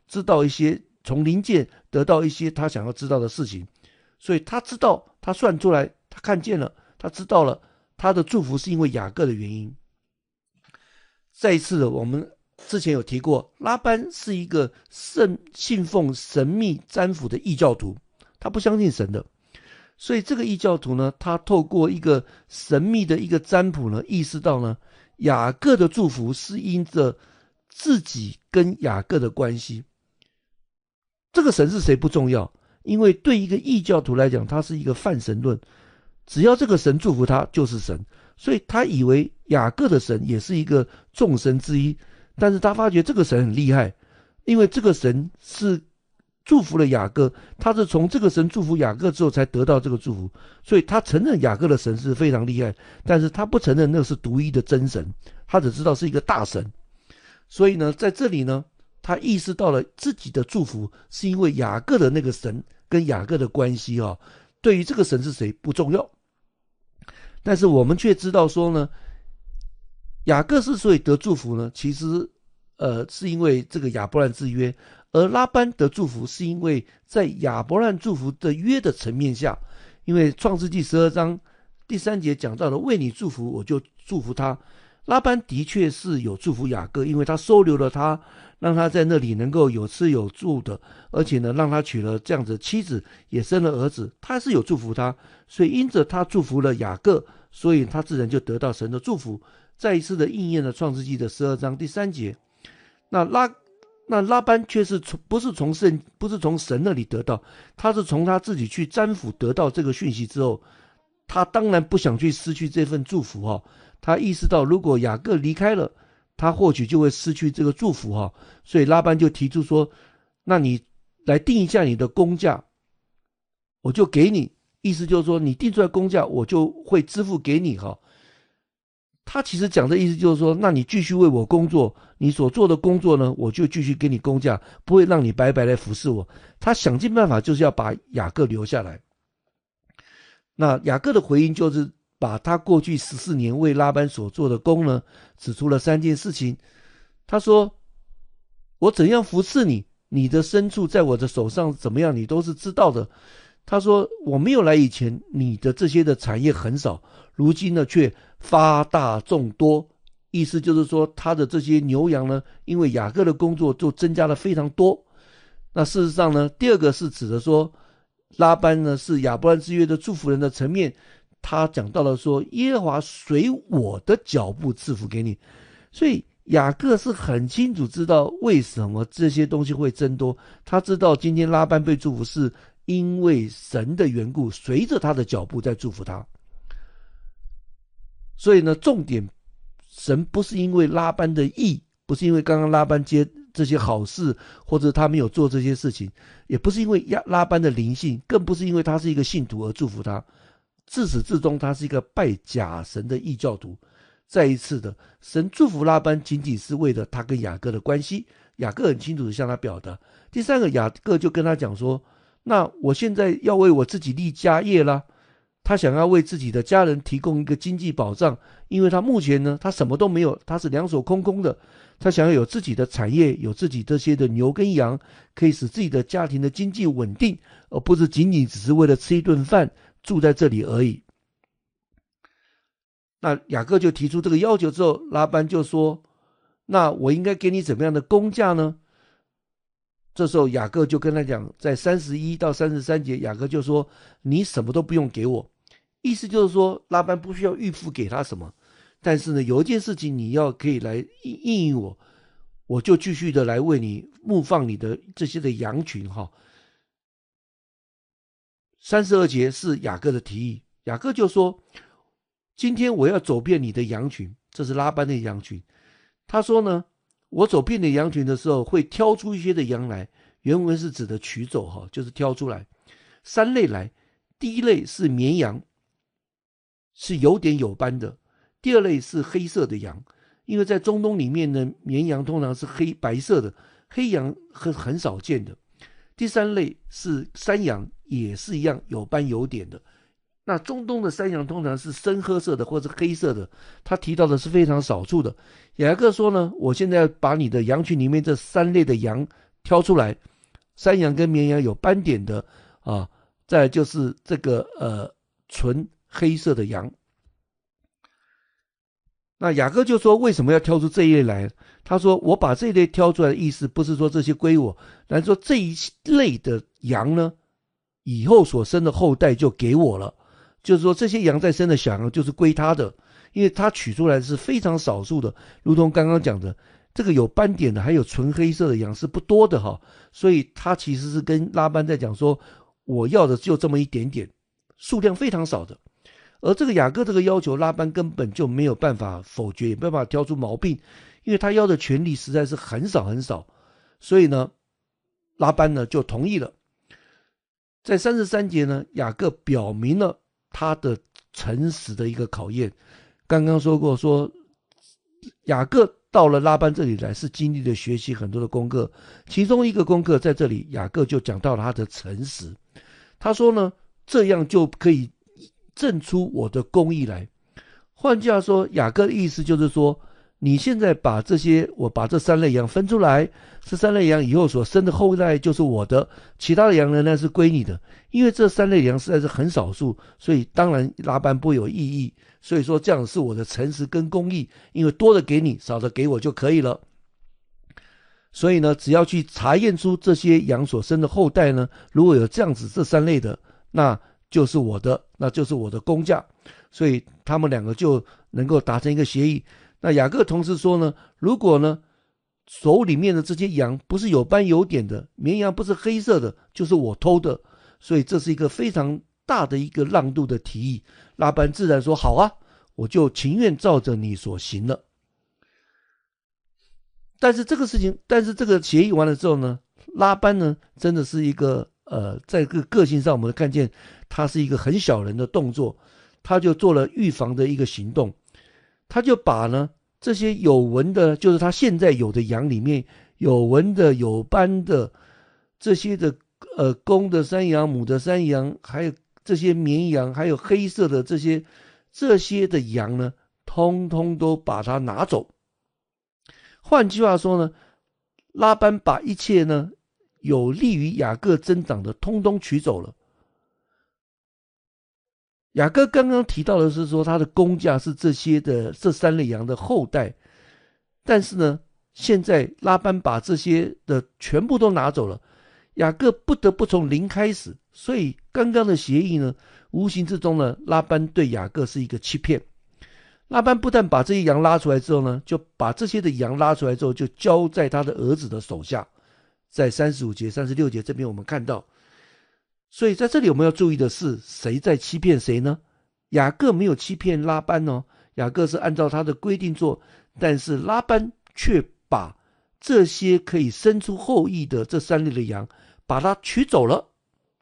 知道一些，从灵界得到一些他想要知道的事情。所以他知道，他算出来，他看见了，他知道了，他的祝福是因为雅各的原因。再一次的，我们之前有提过，拉班是一个信奉神秘占卜的异教徒，他不相信神的。所以这个异教徒呢，他透过一个神秘的一个占卜呢，意识到呢，雅各的祝福是因着自己跟雅各的关系。这个神是谁不重要，因为对一个异教徒来讲，他是一个泛神论，只要这个神祝福他就是神，所以他以为雅各的神也是一个众神之一。但是他发觉这个神很厉害，因为这个神是祝福了雅各，他是从这个神祝福雅各之后才得到这个祝福，所以他承认雅各的神是非常厉害，但是他不承认那是独一的真神，他只知道是一个大神。所以呢，在这里呢，他意识到了自己的祝福是因为雅各的那个神跟雅各的关系啊，对于这个神是谁不重要。但是我们却知道说呢，雅各之所以得祝福呢，其实是因为这个亚伯兰之约，而拉班得祝福是因为在亚伯兰祝福的约的层面下，因为创世纪12章第3节讲到了为你祝福我就祝福他。拉班的确是有祝福雅各，因为他收留了他，让他在那里能够有吃有住的，而且呢让他娶了这样子妻子，也生了儿子，他是有祝福他。所以因着他祝福了雅各，所以他自然就得到神的祝福，再一次的应验了创世纪的12章第3节。那拉班却是不是从神那里得到，他是从他自己去占卜得到这个讯息之后，他当然不想去失去这份祝福哈。他意识到如果雅各离开了，他或许就会失去这个祝福哈。所以拉班就提出说，那你来定一下你的工价，我就给你，意思就是说你定出来工价我就会支付给你哈。他其实讲的意思就是说，那你继续为我工作，你所做的工作呢，我就继续给你工价，不会让你白白来服侍我。他想尽办法就是要把雅各留下来。那雅各的回应就是把他过去14年为拉班所做的工呢，指出了3件事情。他说，我怎样服侍你，你的牲畜在我的手上怎么样，你都是知道的。他说，我没有来以前，你的这些的产业很少，如今呢却发大众多。意思就是说，他的这些牛羊呢，因为雅各的工作就增加了非常多。那事实上呢，第二个是指的说，拉班呢是亚伯兰之约的祝福人的层面，他讲到了说，耶和华随我的脚步赐福给你。所以雅各是很清楚知道为什么这些东西会增多，他知道今天拉班被祝福是因为神的缘故，随着他的脚步在祝福他。所以呢，重点，神不是因为拉班的义，不是因为刚刚拉班接这些好事，或者他没有做这些事情，也不是因为拉班的灵性，更不是因为他是一个信徒而祝福他。自始至终，他是一个拜假神的异教徒。再一次的，神祝福拉班仅仅是为了他跟雅各的关系，雅各很清楚的向他表达。第三个，雅各就跟他讲说，那我现在要为我自己立家业啦。他想要为自己的家人提供一个经济保障，因为他目前呢，他什么都没有，他是两手空空的。他想要有自己的产业，有自己这些的牛跟羊，可以使自己的家庭的经济稳定，而不是仅仅只是为了吃一顿饭住在这里而已。那雅各就提出这个要求之后，拉班就说：“那我应该给你怎么样的工价呢？”这时候雅各就跟他讲，在31到33节，雅各就说：“你什么都不用给我。”意思就是说，拉班不需要预付给他什么，但是呢，有一件事情你要可以来应允我，我就继续的来为你牧放你的这些的羊群哈。32节是雅各的提议，雅各就说：“今天我要走遍你的羊群。”这是拉班的羊群。他说呢，我走遍你羊群的时候，会挑出一些的羊来，原文是指的取走哈，就是挑出来3类来。第一类是绵羊，是有点有斑的；第二类是黑色的羊，因为在中东里面呢，绵羊通常是白色的，黑羊很少见的。第3类是山羊，也是一样有斑有点的。那中东的山羊通常是深褐色的或者黑色的，他提到的是非常少数的。雅各说呢，我现在要把你的羊群里面这3类的羊挑出来，山羊跟绵羊有斑点的啊，再来就是这个纯黑色的羊。那雅各就说为什么要挑出这一类来？他说我把这一类挑出来的意思不是说这些归我，但说这一类的羊呢，以后所生的后代就给我了。就是说这些羊在生的小羊就是归他的，因为他取出来是非常少数的，如同刚刚讲的，这个有斑点的还有纯黑色的羊是不多的哈，所以他其实是跟拉班在讲说，我要的就这么一点点，数量非常少的。而这个雅各这个要求，拉班根本就没有办法否决，也没有办法挑出毛病，因为他要的权利实在是很少很少，所以呢，拉班呢就同意了。在33节呢，雅各表明了他的诚实的一个考验。刚刚说过，说雅各到了拉班这里来是经历了学习很多的功课，其中一个功课在这里，雅各就讲到了他的诚实。他说呢，这样就可以证出我的公义来。换句话说，雅各的意思就是说，你现在把我把这3类羊分出来，这3类羊以后所生的后代就是我的，其他的羊仍然是归你的。因为这3类羊实在是很少数，所以当然拉班不会有异议。所以说这样是我的诚实跟公义，因为多的给你，少的给我就可以了。所以呢，只要去查验出这些羊所生的后代呢，如果有这样子这3类的，那就是我的，那就是我的工价。所以他们2个就能够达成一个协议。那雅各同时说呢，如果呢手里面的这些羊不是有斑有点的，绵羊不是黑色的，就是我偷的，所以这是一个非常大的一个让渡的提议。拉班自然说好啊，我就情愿照着你所行了。但是这个协议完了之后呢，拉班呢真的是一个在个性上我们看见他是一个很小人的动作，他就做了预防的一个行动。他就把呢这些有纹的，就是他现在有的羊里面有纹的有斑的这些的公的山羊母的山羊，还有这些绵羊，还有黑色的这些的羊呢，通通都把它拿走。换句话说呢，拉班把一切呢有利于雅各增长的通通取走了。雅各刚刚提到的是说他的工价是这3类羊的后代，但是呢，现在拉班把这些的全部都拿走了，雅各不得不从零开始，所以刚刚的协议呢，无形之中呢，拉班对雅各是一个欺骗。拉班不但把这些羊拉出来之后呢，就把这些的羊拉出来之后，就交在他的儿子的手下。在35节、36节这边我们看到。所以在这里我们要注意的是，谁在欺骗谁呢？雅各没有欺骗拉班哦，雅各是按照他的规定做，但是拉班却把这些可以生出后裔的这3类的羊，把它取走了，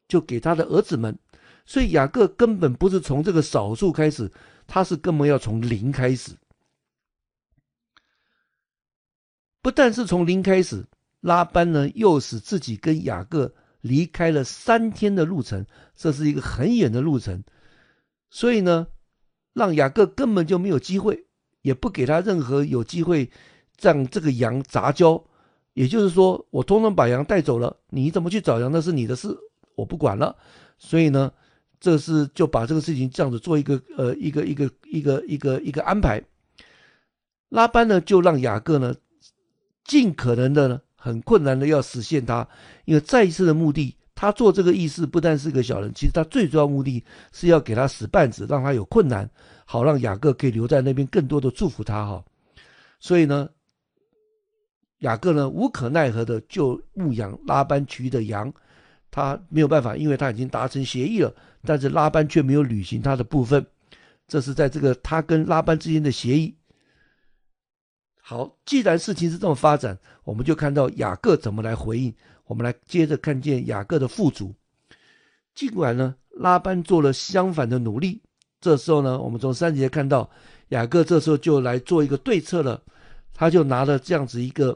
就给他的儿子们。所以雅各根本不是从这个少数开始，他是根本要从零开始。不但是从零开始，拉班呢又使自己跟雅各离开了3天的路程，这是一个很远的路程。所以呢，让雅各根本就没有机会，也不给他任何有机会让这个羊杂交。也就是说，我通通把羊带走了，你怎么去找羊那是你的事，我不管了。所以呢，这是就把这个事情这样子做一个安排。拉班呢就让雅各呢尽可能的呢很困难的要实现他，因为再一次的目的，他做这个意思不但是个小人，其实他最主要目的是要给他使绊子，让他有困难，好让雅各可以留在那边更多的祝福他哈。所以呢，雅各呢无可奈何的就牧养拉班其余的羊，他没有办法，因为他已经达成协议了，但是拉班却没有履行他的部分，这是在这个他跟拉班之间的协议。好，既然事情是这么发展，我们就看到雅各怎么来回应。我们来接着看见雅各的富足。尽管呢，拉班做了相反的努力，这时候呢，我们从3节看到雅各这时候就来做一个对策了。他就拿了这样子一个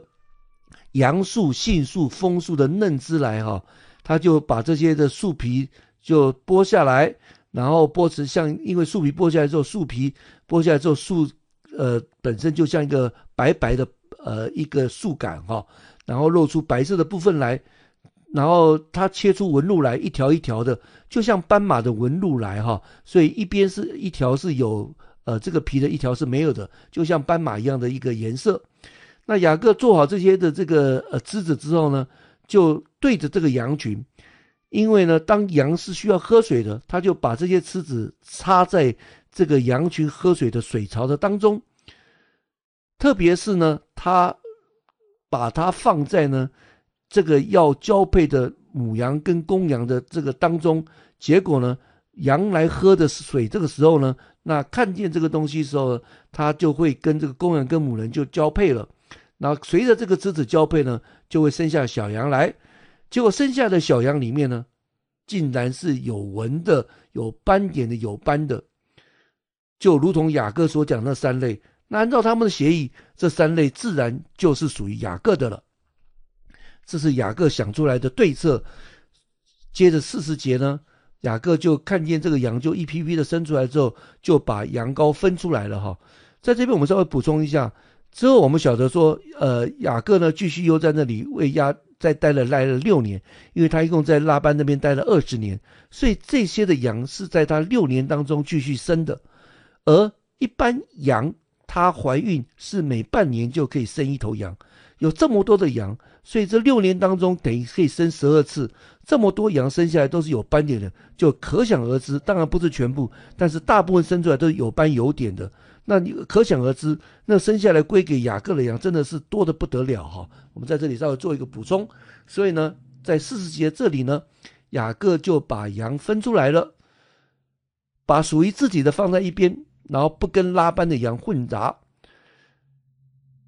杨树、杏树、枫树的嫩枝来哈，他就把这些的树皮就剥下来，然后剥成因为树皮剥下来之后，树皮剥下来之后，树本身就像一个白白的一个树干哈，然后露出白色的部分来，然后它切出纹路来，一条一条的，就像斑马的纹路来哈，所以一条是有这个皮的，一条是没有的，就像斑马一样的一个颜色。那雅各做好这些的这个枝子之后呢，就对着这个羊群，因为呢，当羊是需要喝水的，他就把这些枝子插在这个羊群喝水的水槽的当中。特别是呢，他把它放在呢这个要交配的母羊跟公羊的这个当中，结果呢，羊来喝的水，这个时候呢，那看见这个东西的时候，它就会跟这个公羊跟母人就交配了。那随着这个枝子交配呢，就会生下小羊来。结果生下的小羊里面呢，竟然是有纹的、有斑点的、有斑的，就如同雅各所讲的那3类。那按照他们的协议，这3类自然就是属于雅各的了。这是雅各想出来的对策。接着40节呢，雅各就看见这个羊就一批批的生出来之后，就把羊羔分出来了哈。在这边我们稍微补充一下，之后我们晓得说，雅各呢继续又在那里再待了6年，因为他一共在拉班那边待了20年，所以这些的羊是在他6年当中继续生的。而一般羊她怀孕是每半年就可以生1头羊，有这么多的羊，所以这6年当中等于可以生12次，这么多羊生下来都是有斑点的，就可想而知，当然不是全部，但是大部分生出来都是有斑有点的。那你可想而知，那生下来归给雅各的羊真的是多得不得了哈。我们在这里稍微做一个补充。所以呢，在40节这里呢，雅各就把羊分出来了，把属于自己的放在一边，然后不跟拉班的羊混杂。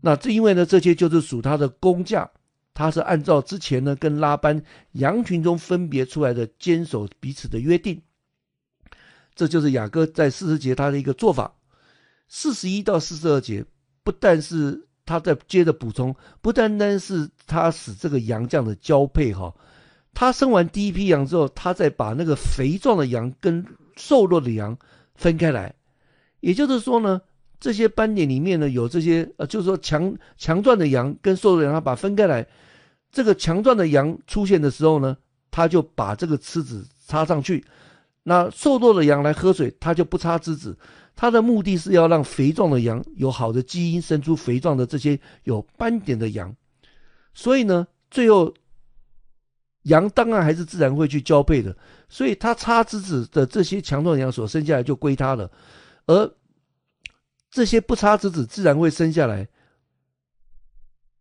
那这因为呢，这些就是属他的公价，他是按照之前呢跟拉班羊群中分别出来的坚守彼此的约定。这就是雅各在40节他的一个做法。41到42节不但是他在接着补充，不单单是他使这个羊这样的交配哈，他生完第一批羊之后，他再把那个肥壮的羊跟瘦弱的羊分开来。也就是说呢，这些斑点里面呢有这些就是说强壮的羊跟瘦弱的羊，他把它分开来。这个强壮的羊出现的时候呢，他就把这个枝子插上去。那瘦弱的羊来喝水，他就不插枝子。他的目的是要让肥壮的羊有好的基因，生出肥壮的这些有斑点的羊。所以呢，最后羊当然还是自然会去交配的，所以他插枝子的这些强壮的羊所生下来就归他了。而这些不插枝子自然会生下来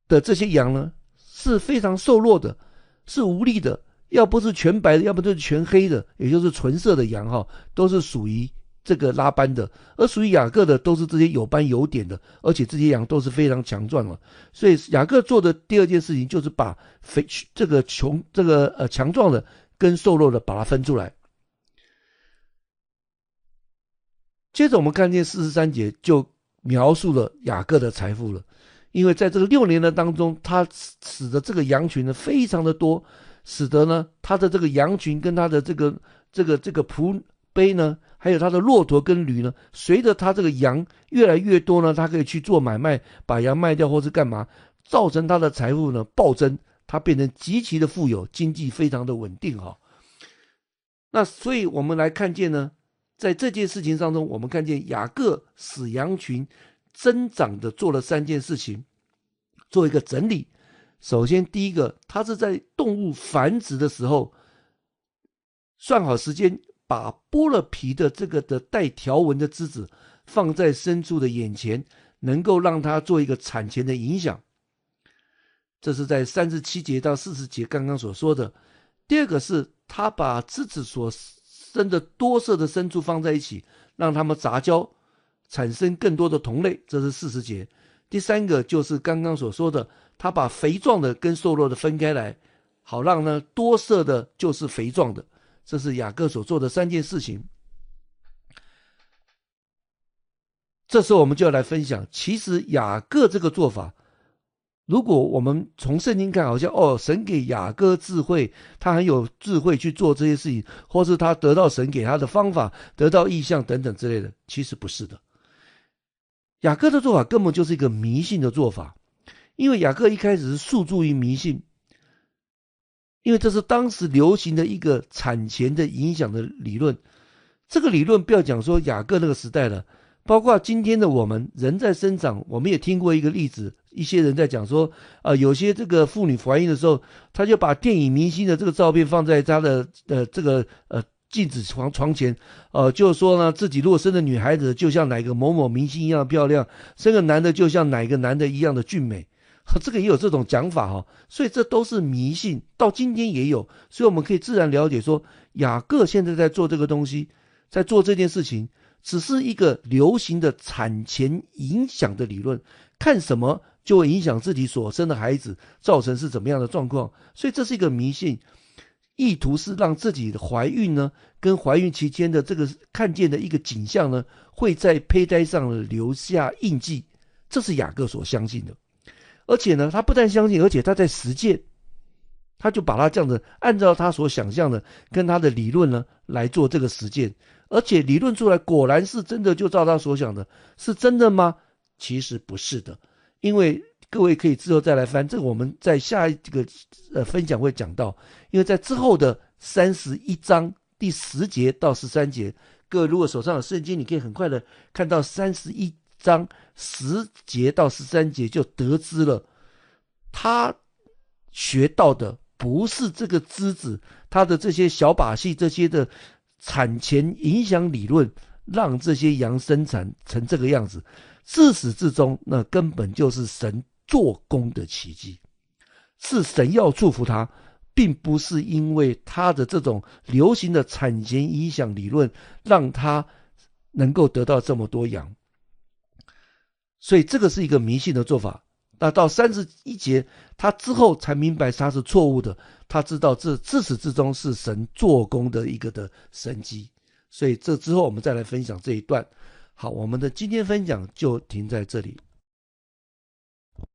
的这些羊呢，是非常瘦弱的，是无力的，要不是全白的，要不就是全黑的，也就是纯色的羊哈，都是属于这个拉班的。而属于雅各的都是这些有斑有点的，而且这些羊都是非常强壮了。所以雅各做的第2件事情就是把强壮的跟瘦弱的把它分出来。接着我们看见43节就描述了雅各的财富了。因为在这个6年的当中，他使得这个羊群呢非常的多，使得呢他的这个羊群跟他的这个碑呢，还有他的骆驼跟驴呢，随着他这个羊越来越多呢，他可以去做买卖，把羊卖掉或是干嘛，造成他的财富呢暴增，他变成极其的富有，经济非常的稳定哈。那所以我们来看见呢，在这件事情当中，我们看见雅各使羊群增长的做了3件事情，做一个整理。首先第一个，他是在动物繁殖的时候算好时间，把剥了皮的这个的带条纹的枝子放在牲畜的眼前，能够让它做一个产前的影响。这是在37节到40节刚刚所说的。第二个是他把枝子所生的多色的牲畜放在一起，让它们杂交，产生更多的同类，这是40节。第三个就是刚刚所说的，他把肥壮的跟瘦弱的分开来，好让呢多色的就是肥壮的。这是雅各所做的3件事情。这时候我们就要来分享，其实雅各这个做法，如果我们从圣经看，好像神给雅各智慧，他很有智慧去做这些事情，或是他得到神给他的方法，得到意象等等之类的，其实不是的。雅各的做法根本就是一个迷信的做法，因为雅各一开始是诉诸于迷信，因为这是当时流行的一个产前的影响的理论。这个理论不要讲说雅各那个时代了，包括今天的我们人在生长，我们也听过一个例子，一些人在讲说，有些这个妇女怀孕的时候，他就把电影明星的这个照片放在他的这个镜子床前，就是说呢，自己如果生的女孩子就像哪个某某明星一样漂亮，生个男的就像哪个男的一样的俊美，这个也有这种讲法哈，所以这都是迷信，到今天也有，所以我们可以自然了解说，雅各现在在做这个东西，在做这件事情，只是一个流行的产前影响的理论，看什么就会影响自己所生的孩子，造成是怎么样的状况，所以这是一个迷信。意图是让自己的怀孕呢，跟怀孕期间的这个看见的一个景象呢，会在胚胎上留下印记，这是雅各所相信的。而且呢，他不但相信，而且他在实践，他就把他这样的按照他所想象的跟他的理论呢来做这个实践，而且理论出来果然是真的，就照他所想的，是真的吗？其实不是的，因为各位可以之后再来翻，这个我们在下一个分享会讲到，因为在之后的31章第10节到13节，各位如果手上有圣经，你可以很快的看到31章10节到13节，就得知了他学到的不是这个枝子，他的这些小把戏，这些的产前影响理论，让这些羊生产成这个样子，自始至终那根本就是神做工的奇迹，是神要祝福他，并不是因为他的这种流行的产前影响理论让他能够得到这么多羊，所以这个是一个迷信的做法。那到31节，他之后才明白他是错误的，他知道这自始至终是神做工的一个的神迹，所以这之后我们再来分享这一段。好，我们的今天分享就停在这里。